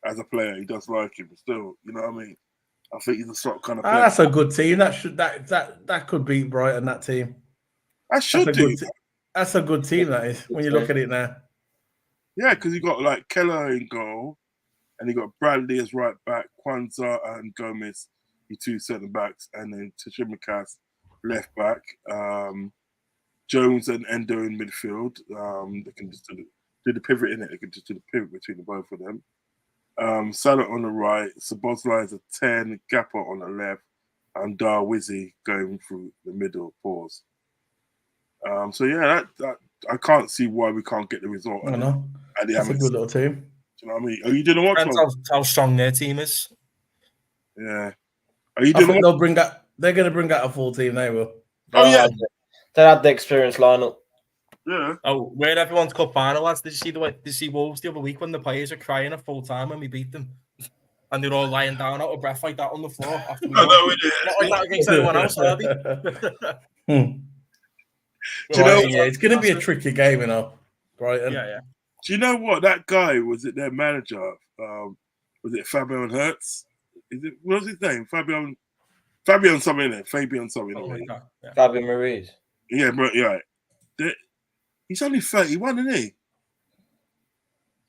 Speaker 3: as a player. He does like him, but still, you know what I mean. I think he's a Slot kind of player.
Speaker 6: That's a good team. That could beat Brighton. That team.
Speaker 3: That's
Speaker 6: a good team. That is when you look at it now.
Speaker 3: Yeah, because you got like Keller in goal, and you got Bradley as right back, Kwanzaa and Gomez, your two centre backs, and then Tsimikas left back. Jones and Endo in midfield. They can just do the pivot in it. They can just do the pivot between the both of them. Salah on the right, Szoboszlai is a 10, Gakpo on the left, and Darwizzi going through the middle. Pause. So yeah, that I can't see why we can't get the result.
Speaker 6: I know. That's a good little team.
Speaker 3: Do you know what I mean? Are you doing what?
Speaker 4: How strong their team is.
Speaker 3: Yeah. Are you doing?
Speaker 6: They'll bring out. They're going to bring out a full team. They will.
Speaker 5: They had the experienced lineup.
Speaker 3: Yeah.
Speaker 4: Oh, where everyone's cup final, lads? Did you see Wolves the other week when the players are crying at full time when we beat them, and they're all lying down out of breath like that on the floor after we won? Not like that against anyone else, are they?
Speaker 3: Do you know?
Speaker 6: Yeah, it's going to be a tricky game, you know. Brighton.
Speaker 4: Yeah.
Speaker 3: Do you know what that guy was? It their manager? Was it Fabian Hertz? What was his name? Fabian something. Innit? Fabian something.
Speaker 4: Oh my
Speaker 3: Innit?
Speaker 4: God. Yeah.
Speaker 5: Fabian Ruiz.
Speaker 3: Yeah, but yeah. He's only 31, isn't he?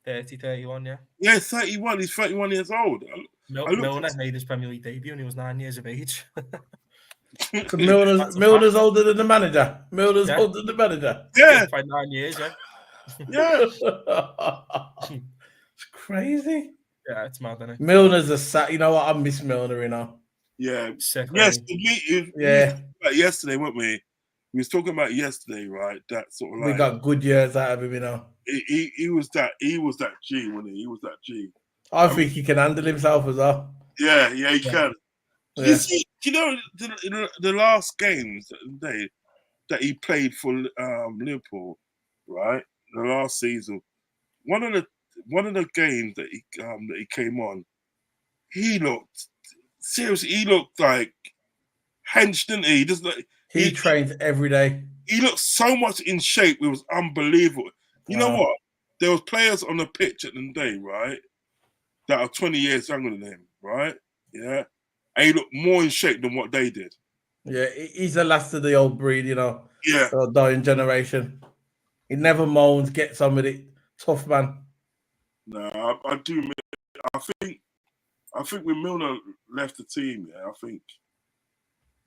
Speaker 4: 30, 31, yeah.
Speaker 3: Yeah, 31. He's 31 years old.
Speaker 4: Milner made his Premier League debut when he was 9 years of age.
Speaker 6: So Milner's older than the manager. Milner's
Speaker 4: Yeah.
Speaker 6: older than the manager.
Speaker 3: Yeah,
Speaker 4: By 9 years, yeah.
Speaker 3: yeah.
Speaker 6: It's crazy.
Speaker 4: Yeah, it's mad, isn't it?
Speaker 6: Milner's a sat. You know what? I miss Milner, you know.
Speaker 3: Yeah.
Speaker 4: Sick,
Speaker 3: Yes,
Speaker 4: really.
Speaker 3: yesterday, weren't we? We was talking about yesterday, right? That sort of like
Speaker 6: We got good years out of him, you know.
Speaker 3: he was that G, wasn't he? He was that G.
Speaker 6: I think he can handle himself as well.
Speaker 3: Yeah, he can.
Speaker 6: Yeah.
Speaker 3: You see, you know the last games that he played for Liverpool, right? The last season, one of the games that he came on, he looked like hench, didn't he?
Speaker 6: He trains every day.
Speaker 3: He looked so much in shape. It was unbelievable. You know what? There was players on the pitch at the day, right, that are 20 years younger than him, right? Yeah. And he looked more in shape than what they did.
Speaker 6: Yeah, he's the last of the old breed, you know.
Speaker 3: Yeah.
Speaker 6: The dying generation. He never moans, gets on with it. Tough man.
Speaker 3: No, I do. I think when Milner left the team, I think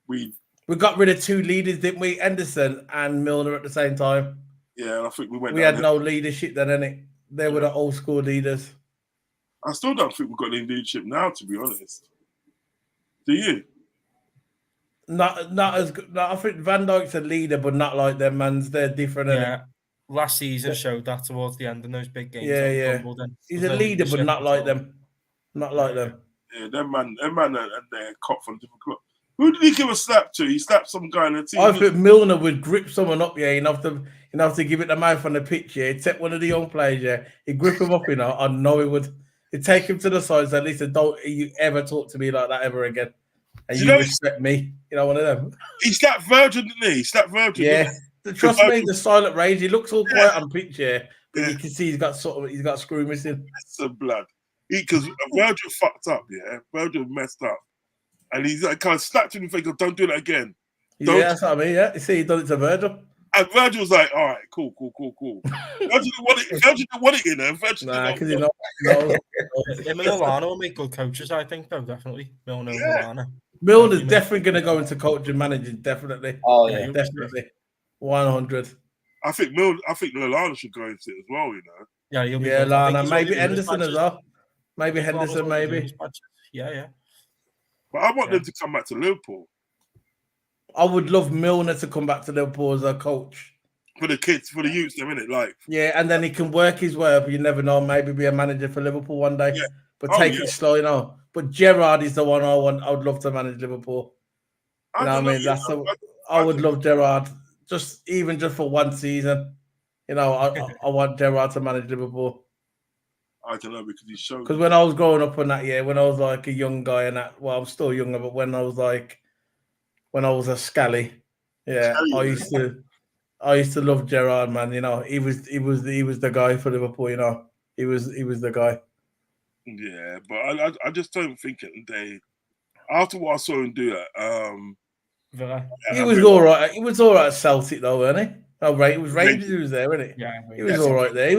Speaker 3: we
Speaker 6: got rid of two leaders, didn't we? Henderson and Milner at the same time.
Speaker 3: Yeah, I think we went.
Speaker 6: We had no leadership then, innit? They were the old school leaders.
Speaker 3: I still don't think we've got any leadership now, to be honest. Do you?
Speaker 6: Not as good. I think Van Dijk's a leader, but not like them, man. They're different.
Speaker 4: Yeah. Last season showed that towards the end in those big games.
Speaker 6: Yeah. He's a leader, but not like them. Not like them.
Speaker 3: Yeah, them man, and they're caught from different clubs. Who did he give a slap to? He slapped some guy in the team.
Speaker 6: I think Milner would grip someone up, yeah. He'd have to give it the mouth on the pitch, yeah. He'd take one of the young players, yeah. He'd grip him up, you know. I know he would. He'd take him to the side, so at least don't you ever talk to me like that ever again. And you respect me. You know, one of them.
Speaker 3: He slapped Virgin, didn't he? He slapped Virgin.
Speaker 6: Yeah. Trust me, the silent rage. He looks all quiet on pitch, yeah. But you can see he's got a screw missing.
Speaker 3: Some blood. Because Virgil fucked up, yeah. Virgil messed up. And he's like kind of slapped him in the face, don't do that again.
Speaker 6: Yeah, that's what I mean, yeah. You see, he done it to Virgil.
Speaker 3: And Virgil's like, all right, cool. Virgil didn't want it in there.
Speaker 6: Nah, because he knows.
Speaker 4: Him and Lallana will make good coaches, I think, though, definitely. Milner and Lallana.
Speaker 6: Milner's definitely going to go into coaching, managing, definitely.
Speaker 5: Oh, yeah.
Speaker 6: Definitely. 100.
Speaker 3: I think Lallana should go into it as well, you know.
Speaker 4: Yeah, he'll be
Speaker 6: good. Lallana. Maybe
Speaker 4: Henderson
Speaker 6: Henderson as well. Maybe Henderson, maybe.
Speaker 4: Yeah.
Speaker 3: But I want them to come back to Liverpool.
Speaker 6: I would love Milner to come back to Liverpool as a coach.
Speaker 3: For the kids, for the youths, they're in it, like.
Speaker 6: Yeah, and then he can work his way up. You never know. Maybe be a manager for Liverpool one day.
Speaker 3: Yeah.
Speaker 6: But take it slow, you know. But Gerrard is the one I want. I would love to manage Liverpool. You know what I mean? I would love Gerrard. Just for one season. You know, I want Gerrard to manage Liverpool.
Speaker 3: I don't know, because he's shown.
Speaker 6: Because when I was growing up on that year, when I was like a young guy and that, well, I'm still younger, but when I was a scally, yeah, I used to love Gerrard, man. You know, he was the guy for Liverpool. You know, he was the guy.
Speaker 3: Yeah, but I just don't think after what I saw him do that,
Speaker 6: he was all right. He was all right at Celtic though, wasn't he? Oh, right. It was Rangers who was there, wasn't it?
Speaker 4: Yeah,
Speaker 6: he was all right there.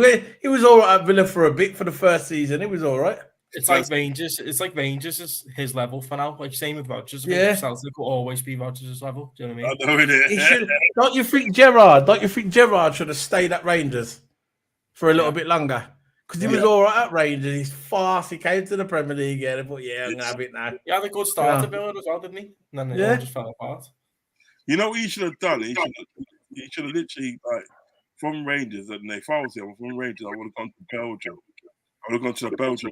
Speaker 6: He was all right at Villa for a bit for the first season. He was all right.
Speaker 4: It's like Rangers. It's like Rangers is his level for now. Like same with Rodgers.
Speaker 6: Yeah,
Speaker 4: Celtic will always be Rodgers' level. Do you know what
Speaker 3: I mean?
Speaker 4: I know,
Speaker 6: Don't you think Gerrard should have stayed at Rangers for a little bit longer? Because he was all right at Rangers. He's fast. He came to the Premier League. Yeah, but I'm gonna have it now.
Speaker 4: He had a good start to Villa as well, didn't he? And then it all just fell apart.
Speaker 3: You know what he should have done? He should have literally from Rangers, and if I was him from Rangers, I would have gone to Belgium. I would have gone to the Belgium,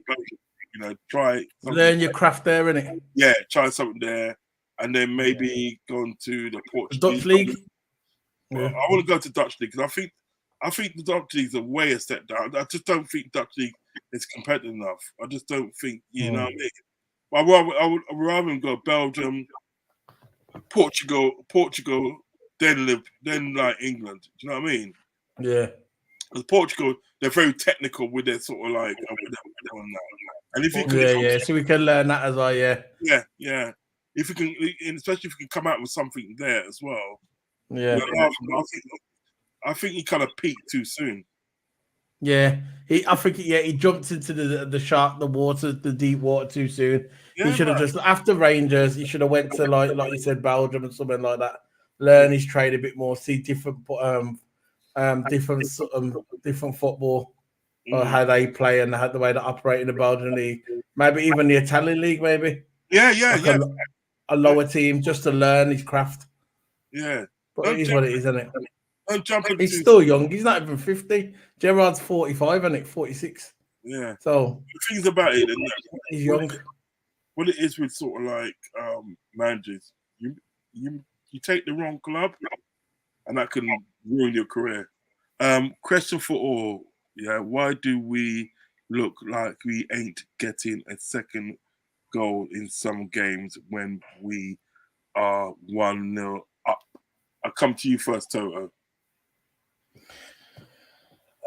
Speaker 3: you know, try
Speaker 6: learn your craft there, innit?
Speaker 3: Yeah, try something there, and then maybe gone to the Portuguese
Speaker 6: Dutch league.
Speaker 3: Well, I want to go to Dutch league because I think the Dutch league's a way a step down. I just don't think Dutch league is competitive enough. I just don't think, you know what I mean? I would rather go Belgium, Portugal, then like England. Do you know what I mean?
Speaker 6: Yeah.
Speaker 3: Because Portugal, they're very technical with their sort of like with their on that. And if you can,
Speaker 6: So we can learn that as well. Yeah.
Speaker 3: If you can, and especially if you can come out with something there as well.
Speaker 6: Yeah.
Speaker 3: I think he kind of peaked too soon.
Speaker 6: Yeah, I think he jumped into the deep water too soon.
Speaker 3: Yeah,
Speaker 6: he should have just after Rangers. He should have went to like you said, Belgium and something like that. Learn his trade a bit more, see different different football, or how they play and the way they operate in the Belgian league. Maybe even the Italian league. Maybe a lower team just to learn his craft.
Speaker 3: Yeah,
Speaker 6: but it is what it is, isn't it? He's
Speaker 3: too
Speaker 6: still
Speaker 3: soon.
Speaker 6: young. He's not even 50. Gerrard's 45, isn't it? 46.
Speaker 3: Yeah.
Speaker 6: So
Speaker 3: the things about it,
Speaker 6: he's young.
Speaker 3: What it is with sort of like managers, you take the wrong club, and that can ruin your career. Question for all: why do we look like we ain't getting a second goal in some games when we are 1-0 up? I'll come to you first, Toto.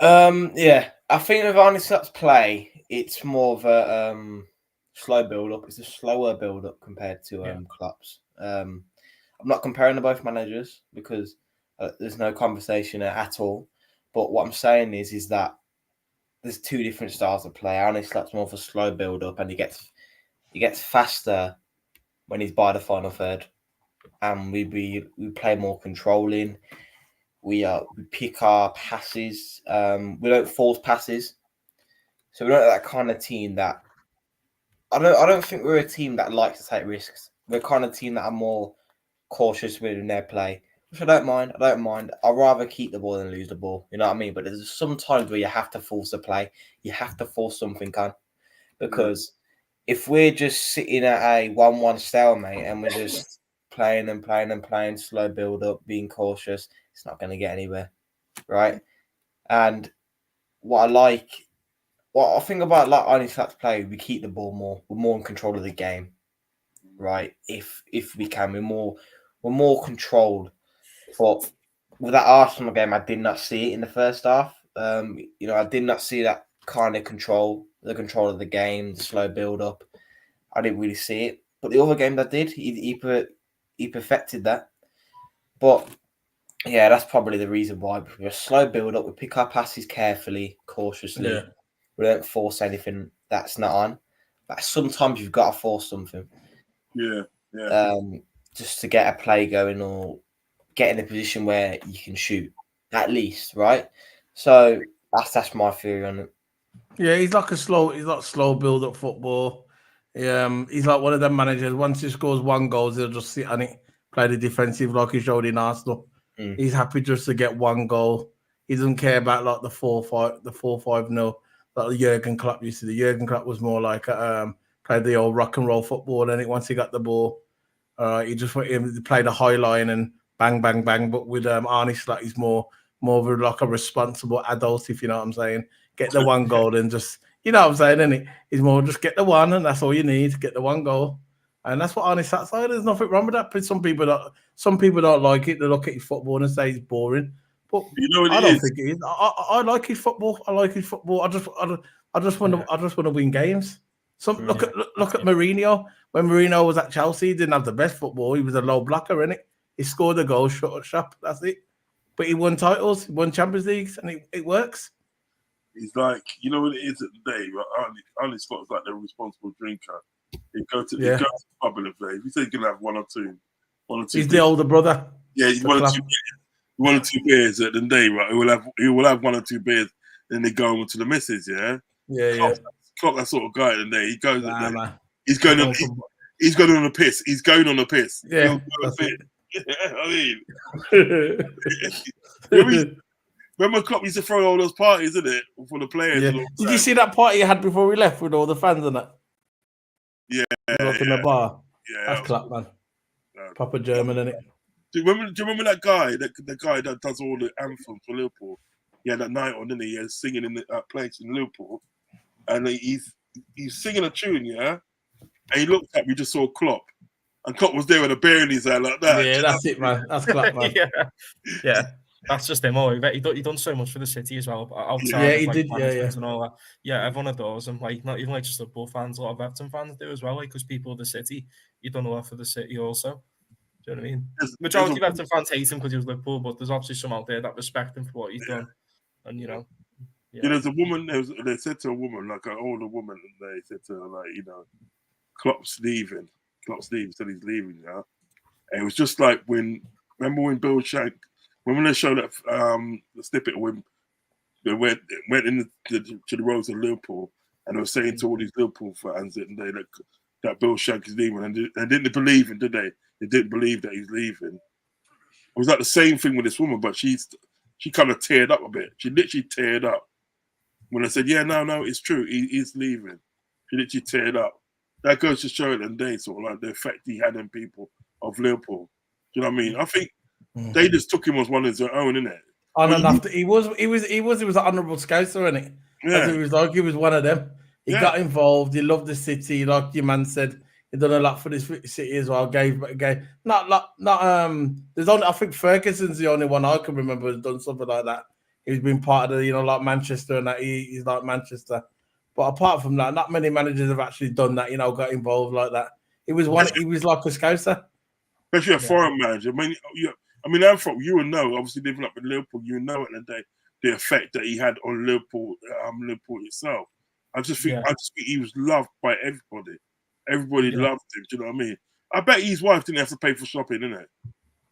Speaker 5: I think with Arne's play, it's more of a slow build-up. It's a slower build-up compared to Klopp's. I'm not comparing the both managers because there's no conversation at all. But what I'm saying is that there's two different styles of play. Arne's more of a slow build-up, and he gets faster when he's by the final third, and we play more controlling. We pick our passes. We don't force passes, so we're not that kind of team that. I don't think we're a team that likes to take risks. We're the kind of team that are more cautious within their play, which I don't mind. I'd rather keep the ball than lose the ball. You know what I mean? But there's some times where you have to force a play. You have to force something on, because if we're just sitting at a 1-1 stalemate and we're just playing, slow build up, being cautious, it's not going to get anywhere, right? And what I think about like Arne's play, we keep the ball more. We're more in control of the game, right? If we can, we're more controlled. But with that Arsenal game, I did not see it in the first half. I did not see that kind of control, the control of the game, the slow build up. I didn't really see it. But the other game that did, he perfected that. But yeah, that's probably the reason why. We're a slow build up. We pick our passes carefully, cautiously. Yeah. We don't force anything that's not on. But sometimes you've got to force something.
Speaker 3: Yeah.
Speaker 5: Just to get a play going or get in a position where you can shoot, at least, right? So that's my theory on it.
Speaker 6: Yeah, he's like slow build up football. He's like one of them managers. Once he scores one goal, he'll just sit on it, play the defensive like he showed in Arsenal. He's happy just to get one goal. He doesn't care about like the 4-5-0 that Jurgen Klopp used to do. Jurgen Klopp was more like played the old rock and roll football, and once he got the ball, he just went in to play the high line and bang, bang, bang. But with Arne Slot, he's more of like a responsible adult, if you know what I'm saying. Get the one goal and just, you know what I'm saying, isn't it? He's more just get the one, and that's all you need, get the one goal. And that's what Arne Slot's like. There's nothing wrong with that. But some people don't like it. They look at his football and say it's boring. But
Speaker 3: you know what
Speaker 6: I don't think it is. I like his football. I just want to win games. Look at Mourinho. When Mourinho was at Chelsea, he didn't have the best football. He was a low blocker, innit? He scored a goal, shut shop. That's it. But he won titles, he won Champions Leagues, and it works.
Speaker 3: He's like, you know what it is at the day, right? Arne Slot's like the responsible drinker. He goes to the pub in the day. If he says he's gonna have one or two.
Speaker 6: He's
Speaker 3: beers.
Speaker 6: The older brother.
Speaker 3: Yeah, he's one or two beers at the day, right? He will have one or two beers, then they go over to the missus, yeah. Klopp, that sort of guy at the day. He goes at the day. He's going on a piss. He's going on a piss.
Speaker 6: Yeah,
Speaker 3: I mean, remember Klopp used to throw all those parties, isn't it, for the players?
Speaker 6: Yeah. Did you see that party he had before we left with all the fans and that?
Speaker 3: Yeah,
Speaker 6: in the bar.
Speaker 3: Yeah,
Speaker 6: that's Klopp, man. Proper German, innit?
Speaker 3: Do you remember that guy? The guy that does all the anthems for Liverpool. Yeah, that night on, didn't he? Yeah, singing in that place in Liverpool, and he's singing a tune, yeah. And he looked at me, just saw Klopp, and Klopp was there with a beer in his hand like that.
Speaker 6: Yeah, that's it, man. That's Klopp, man.
Speaker 4: yeah. That's just him. He done so much for the city as well. Outside
Speaker 6: Yeah,
Speaker 4: of,
Speaker 6: he
Speaker 4: like,
Speaker 6: did. Yeah.
Speaker 4: and all that. Yeah, everyone adores him. Like, not even like just Liverpool fans, a lot of Everton fans do as well. Like, because people of the city, he done a lot for the city also. Do you know what I mean? Majority of Everton fans hate him because he was Liverpool, but there's obviously some out there that respect him for what he's done. And you know,
Speaker 3: there's a woman. They said to a woman, like an older woman, and they said to her, like, Klopp's leaving. Klopp's leaving. Said he's leaving. Yeah, and it was just like remember when Bill Shank, when they showed that the snippet when they went in to the roads of Liverpool, and they were saying to all these Liverpool fans that Bill Shank is leaving, and they didn't believe him, did they? They didn't believe that he's leaving. It was like the same thing with this woman, but she kind of teared up a bit. She literally teared up when I said, "Yeah, no, it's true. He's leaving." She literally teared up. That goes to show that they sort of like the effect he had on people of Liverpool. Do you know what I mean? I think they just took him as one of their own, innit?
Speaker 6: And after he was an honourable scouser, wasn't it?
Speaker 3: Yeah.
Speaker 6: He was one of them. He got involved. He loved the city, like your man said. He done a lot for this city as well. Gave. Not. There's only, I think Ferguson's the only one I can remember who's done something like that. He's been part of the, like Manchester and that. He's like Manchester. But apart from that, not many managers have actually done that. Got involved like that. He was one. He was like a scouser.
Speaker 3: Especially a foreign manager. I mean, Anthrob, you would know, obviously living up in Liverpool, you know at the day the effect that he had on Liverpool itself. I just think he was loved by everybody. Everybody loved him. Do you know what I mean? I bet his wife didn't have to pay for shopping, innit?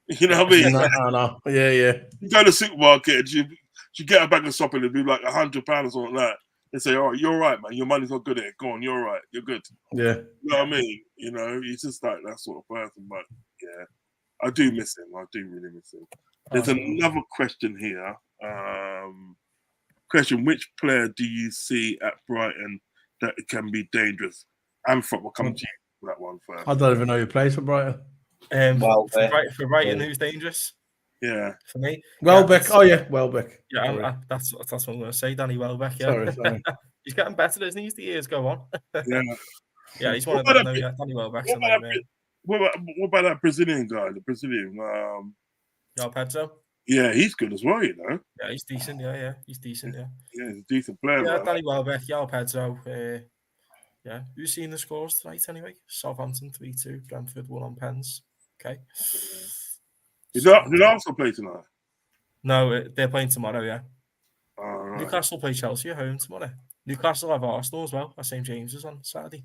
Speaker 3: You know what I mean?
Speaker 6: No. Yeah.
Speaker 3: You go to the supermarket and she get a bag of shopping, it'd be like £100 or something like that. They say, "Oh, you're right, man. Your money's not good at it. Go on, you're right. You're good."
Speaker 6: Yeah.
Speaker 3: You know what I mean? He's just like that sort of person. But yeah, I do miss him. I do really miss him. There's another question here. Question: which player do you see at Brighton that can be dangerous? Anthrob will come to you for that one first.
Speaker 6: I don't even know who plays for Brighton.
Speaker 4: For Brighton, who's dangerous?
Speaker 3: Yeah.
Speaker 4: For me,
Speaker 6: Welbeck. Welbeck.
Speaker 4: Yeah, that's what I'm going to say. Danny Welbeck. Yeah.
Speaker 6: Sorry.
Speaker 4: He's getting better as the years go on.
Speaker 3: Yeah.
Speaker 4: He's one of them. Danny Welbeck's a nightmare.
Speaker 3: What about that Brazilian guy? The Brazilian,
Speaker 4: Pedro.
Speaker 3: Yeah, he's good as well.
Speaker 4: Yeah, he's decent. Yeah, he's decent. Yeah,
Speaker 3: he's a decent player.
Speaker 4: Yeah, Danny Welbeck, Pedro. Yeah, who's seen the scores tonight anyway? Southampton 3-2, Brentford 1 on pens. Okay.
Speaker 3: Did Arsenal play tonight?
Speaker 4: No, they're playing tomorrow. Yeah.
Speaker 3: Right.
Speaker 4: Newcastle play Chelsea at home tomorrow. Newcastle have Arsenal as well at St James's on Saturday.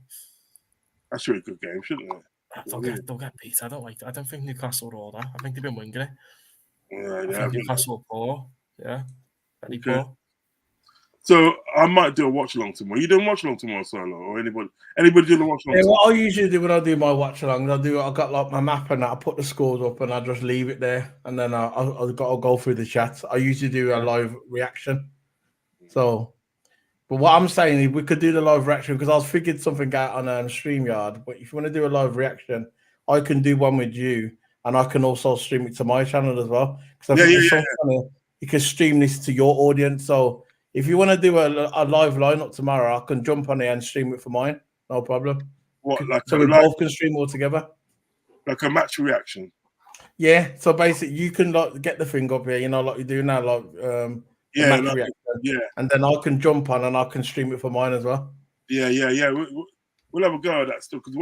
Speaker 3: That's a really good game, shouldn't it?
Speaker 4: They'll get beat. I don't think Newcastle are all that. I think they've been winging it.
Speaker 3: Yeah,
Speaker 4: I think Newcastle are poor. Yeah, very poor.
Speaker 3: So I might do a watch along tomorrow. You doing watch along tomorrow, Solo, or anybody doing a watch along?
Speaker 6: Yeah, what I usually do when I do my watch along, I got like my map and that. I put the scores up and I just leave it there, and then I'll go through the chat. I usually do a live reaction. So, but what I'm saying is we could do the live reaction because I was figuring something out on StreamYard. But if you want to do a live reaction, I can do one with you, and I can also stream it to my channel as well. Because you can stream this to your audience. So if you want to do a live lineup tomorrow, I can jump on it and stream it for mine. No problem. So we both can stream all together.
Speaker 3: Like a match reaction.
Speaker 6: Yeah. So basically, you can get the thing up here, like you do now, match reaction. Yeah. And then I can jump on and I can stream it for mine as well.
Speaker 3: Yeah. We'll have a go at that still. Because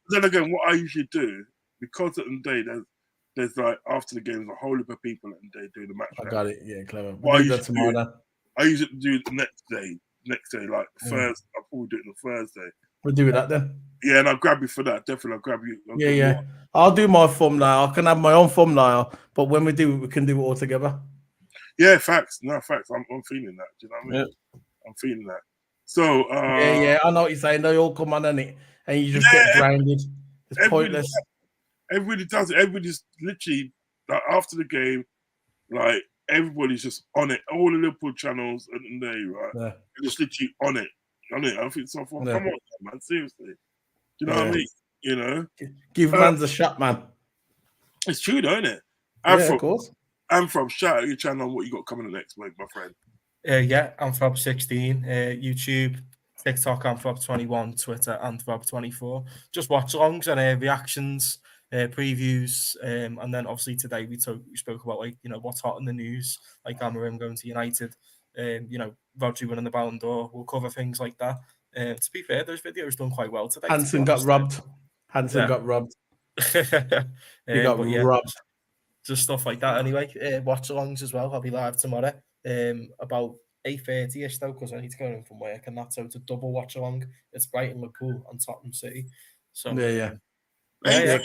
Speaker 3: then again, what I usually do, because at the day there's like after the game, there's a whole heap of people and they do the match.
Speaker 6: I got it. Yeah, clever.
Speaker 3: I usually do the next day, like Thursday. I'll probably do it on Thursday.
Speaker 6: We'll do that then.
Speaker 3: Yeah, and I'll grab you for that. Definitely, I'll grab you.
Speaker 6: Yeah. I'll do my thumbnail. I can have my own thumbnail, but when we do it, we can do it all together.
Speaker 3: Yeah, facts. No, facts. I'm feeling that. Do you know what I mean? Yeah. I'm feeling that. So
Speaker 6: yeah, I know what you're saying. They all come on and you just get grounded. It's pointless.
Speaker 3: Everybody does it. Everybody's literally like after the game, like everybody's just on it. All the Liverpool channels and they right, they're just literally on it. I think so far. Come on, man. Seriously. Do you know what I mean?
Speaker 6: Give man's a shot, man.
Speaker 3: It's true, though, isn't it?
Speaker 6: Of course.
Speaker 3: Anthrob, shout out your channel on what you got coming next week, my friend.
Speaker 4: Anthrob 16, YouTube, TikTok, Anthrob21, Twitter, Anthrob24. Just watch-alongs and reactions, previews, and then obviously today we spoke about, like, you know, what's hot in the news, like Amarim going to United, you know, Rodri winning the Ballon d'Or. We'll cover things like that. To be fair, those videos done quite well today.
Speaker 6: Hansen got robbed. Hansen got robbed. He got robbed.
Speaker 4: Just stuff like that. Anyway, watch-alongs as well. I'll be live tomorrow. About 8:30ish though, because I need to go in from work, and that's out to double watch-along. It's Brighton, Liverpool, and Tottenham City. So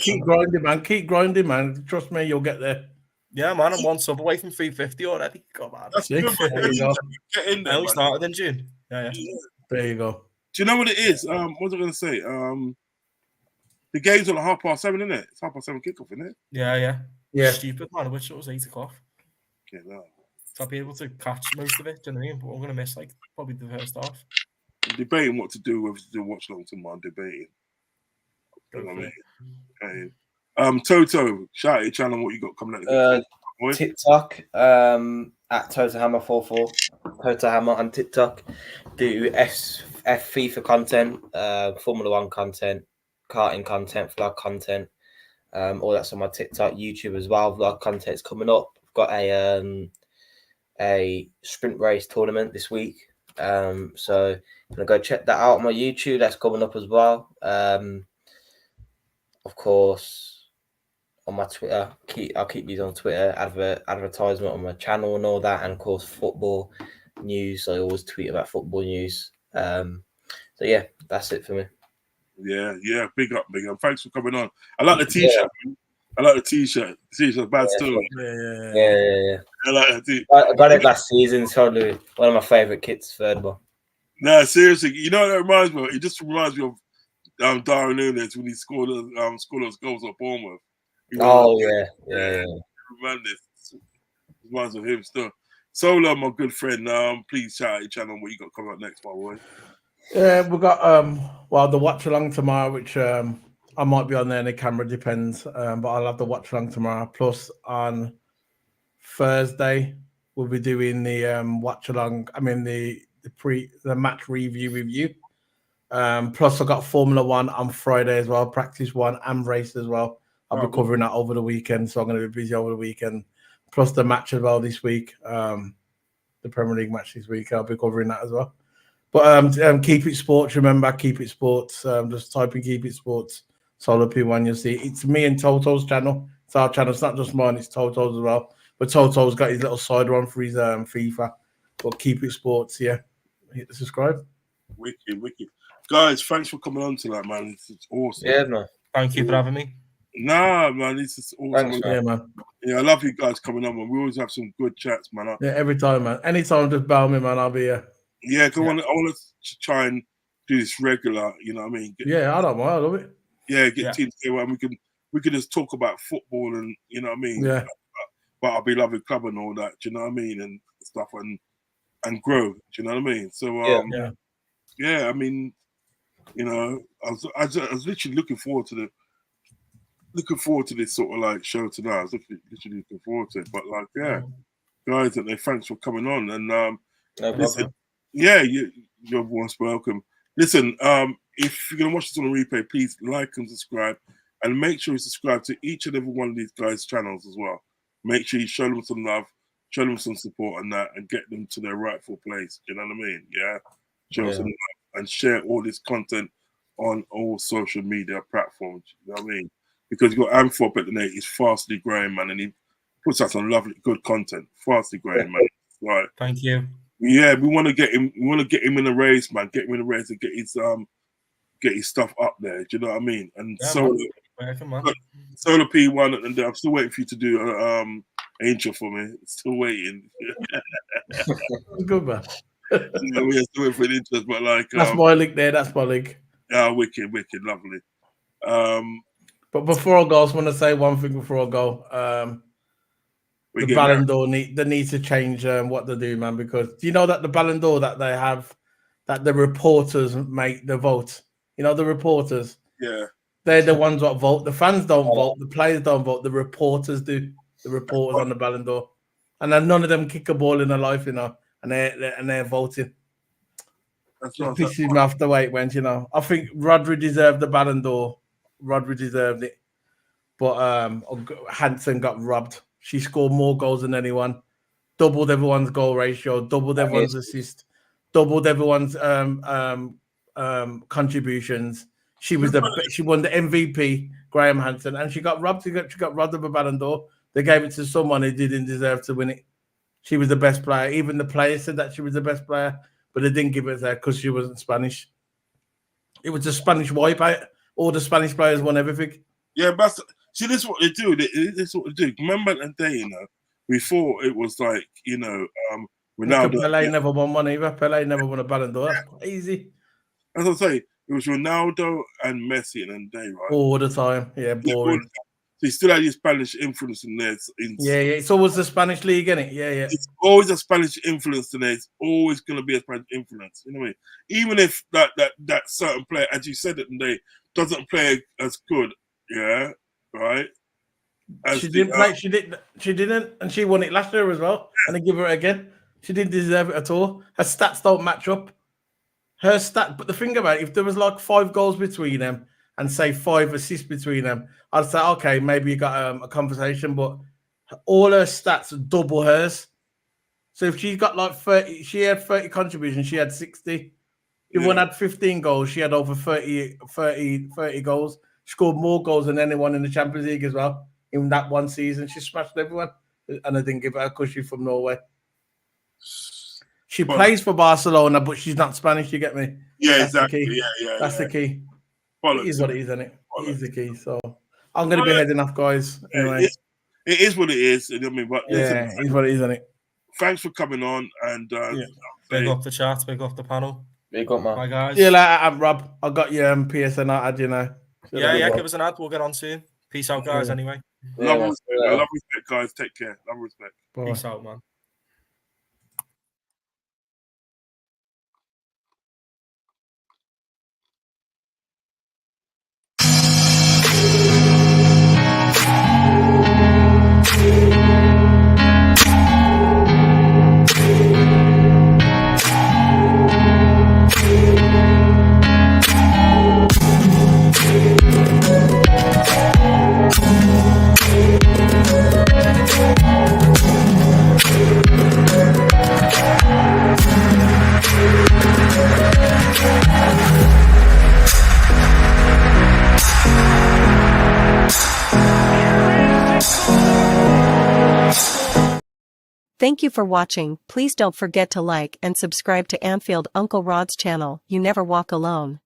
Speaker 6: keep grinding, man. Keep grinding, man. Trust me, you'll get there.
Speaker 4: Yeah, man. I'm one sub away from 350 already. God, man.
Speaker 3: That's good.
Speaker 6: There you go.
Speaker 3: Get in there,
Speaker 4: I only
Speaker 3: man.
Speaker 4: started in June. Yeah.
Speaker 6: There you go.
Speaker 3: Do you know what it is? What was I going to say? The game's on at 7:30, isn't it? It's 7:30 kickoff, isn't it?
Speaker 4: Yeah. Stupid, man. I wish it was 8 o'clock.
Speaker 3: Okay, no.
Speaker 4: So I'll be able to catch most of it. Do you know what I mean? But I'm going to miss, like, probably the first half.
Speaker 3: I'm debating what to do, whether to do watch along tomorrow. I'm debating. You know what I mean? Okay. Toto, shout out your channel. What you got coming out?
Speaker 5: TikTok at Toto Hammer 44. Toto Hammer on TikTok. Do FIFA content, Formula One content, karting content, vlog content. All that's on my TikTok, YouTube as well. Vlog content's coming up. I've got a sprint race tournament this week. So I'm gonna go check that out on my YouTube. That's coming up as well. Of course, on my Twitter, I'll keep these on Twitter. Advertisement on my channel and all that, and of course football news. I always tweet about football news. So yeah, that's it for me.
Speaker 3: Yeah, big up. Thanks for coming on. I like the t-shirt. Yeah. I like the t-shirt. T-shirt's bad story.
Speaker 5: Yeah.
Speaker 3: I like that.
Speaker 5: I got it last season. It's probably one of my favorite kits. Third one.
Speaker 3: Nah, seriously. You know what that reminds me of? It just reminds me of Darren Nunes when he scored those goals at Bournemouth.
Speaker 5: Yeah.
Speaker 3: Reminds of him still. Solo, my good friend. Please shout out your channel. What you got coming up next, my boy?
Speaker 6: Yeah, we got the watch along tomorrow, which I might be on there. The camera depends, but I'll have the watch along tomorrow. Plus on Thursday we'll be doing the watch along. I mean the match review with you. Plus I got Formula One on Friday as well, practice one and race as well. I'll be covering that over the weekend, so I'm going to be busy over the weekend. Plus the match as well this week, the Premier League match this week. I'll be covering that as well. But Keep It Sports, remember, Keep It Sports. Just type in Keep It Sports, SOLOPI one, you'll see. It's me and Toto's channel. It's our channel. It's not just mine, it's Toto's as well. But Toto's got his little side one for his FIFA. But Keep It Sports, yeah. Hit the subscribe.
Speaker 3: Wicked. Guys, thanks for coming on tonight, man. It's awesome.
Speaker 5: Yeah, man.
Speaker 4: Thank you for having me.
Speaker 3: Nah, man, this is awesome.
Speaker 5: Thanks,
Speaker 6: man. Yeah, man.
Speaker 3: Yeah, I love you guys coming on, man. We always have some good chats, man.
Speaker 6: Yeah, every time, man. Anytime, just bow me, man. I'll be here.
Speaker 3: Yeah, because I want to try and do this regular. You know what I mean?
Speaker 6: I don't mind. I love it.
Speaker 3: Yeah, get teams together, and we can just talk about football and you know what I mean.
Speaker 6: Yeah.
Speaker 3: But I'll be loving club and all that. Do you know what I mean? And stuff and grow. Do you know what I mean? So yeah. I mean, you know, I was literally looking forward to this sort of like show tonight. I was literally looking forward to it. But like, guys, thanks for coming on. And
Speaker 5: no problem.
Speaker 3: You're most welcome. Listen, if you're gonna watch this on a replay, please like and subscribe, and make sure you subscribe to each and every one of these guys' channels as well. Make sure you show them some love, show them some support, and that, and get them to their rightful place. Do you know what I mean? Yeah. Show some love and share all this content on all social media platforms. You know what I mean? Because you've got Anthrob at the net, he's fastly growing, man, and he puts out some lovely, good content. Fastly growing, man. Right.
Speaker 4: Thank you.
Speaker 3: Yeah, we want to get him. We want to get him in the race, man. Get him in the race and get his stuff up there. Do you know what I mean? And Solo P1, and I'm still waiting for you to do Angel for me. Still waiting.
Speaker 6: Good, man.
Speaker 3: We're still waiting for an interest, but like
Speaker 6: that's my link there. That's my link.
Speaker 3: Yeah, wicked, lovely.
Speaker 6: But before I go, I just want to say one thing before I go. The Ballon d'Or they need to change what they do, man. Because do you know that the Ballon d'Or that they have, that the reporters make the vote? You know, the reporters.
Speaker 3: Yeah.
Speaker 6: They're the ones that vote. The fans don't vote. The players don't vote. The reporters do. The reporters on the Ballon d'Or, and then none of them kick a ball in their life, you know, and they're voting.
Speaker 3: That's
Speaker 6: It
Speaker 3: not
Speaker 6: pisses me off the way it went, you know. I think Rodri deserved the Ballon d'Or. Rodri deserved it. But Hansen got robbed. She scored more goals than anyone. Doubled everyone's goal ratio, doubled everyone's assist, doubled everyone's contributions. She won the MVP, Graham Hansen, and she got robbed. She got robbed of a Ballon d'Or. They gave it to someone who didn't deserve to win it. She was the best player. Even the players said that she was the best player, but they didn't give it to her because she wasn't Spanish. It was a Spanish wipeout. All the Spanish players won everything.
Speaker 3: Yeah, but see, this is what they do. This is what they do. Remember that day, you know, we thought it was like, you know, Ronaldo.
Speaker 6: Pele never won one either. Pele never won a Ballon d'Or. That's crazy.
Speaker 3: As I say, it was Ronaldo and Messi in the day, right?
Speaker 6: All the time. Yeah, boring.
Speaker 3: So you still had your Spanish influence in there.
Speaker 6: Yeah. It's always the Spanish league, isn't it? Yeah.
Speaker 3: It's always a Spanish influence in there. It's always going to be a Spanish influence. You know what I mean? Even if that certain player, as you said it today, doesn't play as good, yeah, right?
Speaker 6: She didn't play. She didn't, and she won it last year as well. And they give her it again. She didn't deserve it at all. Her stats don't match up. But the thing about it, if there was like 5 goals between them and say 5 assists between them, I'd say okay, maybe you got a conversation. But all her stats are double hers. So if she got like 30, she had 30 contributions. She had 60. If one had 15 goals, she had over 30 goals. She scored more goals than anyone in the Champions League as well. In that one season, she smashed everyone, and I didn't give her because she's from Norway. She plays for Barcelona, but she's not Spanish. You get me?
Speaker 3: Yeah,
Speaker 6: That's
Speaker 3: exactly.
Speaker 6: The key.
Speaker 3: Yeah.
Speaker 6: That's the key.
Speaker 3: Bollocks.
Speaker 6: It is what it is, isn't it? It is the key. So I'm going to be heading off, guys. Anyway,
Speaker 3: it is what it is. You know what I mean? But listen,
Speaker 6: it is what it is, isn't it?
Speaker 3: Thanks for coming on, and
Speaker 4: big up the chat, big up the panel.
Speaker 5: Big up, man.
Speaker 4: Bye, guys.
Speaker 6: See you later, I'm Rob. I got your PSN ad, you know.
Speaker 4: Yeah, give us an ad. We'll get on soon. Peace out, guys. Anyway.
Speaker 3: Love and respect, guys. Take care. Love and respect.
Speaker 6: Bye.
Speaker 4: Peace out, man.
Speaker 7: Thank you for watching. Please don't forget to like and subscribe to Anfield Uncle Rodz channel. You never walk alone.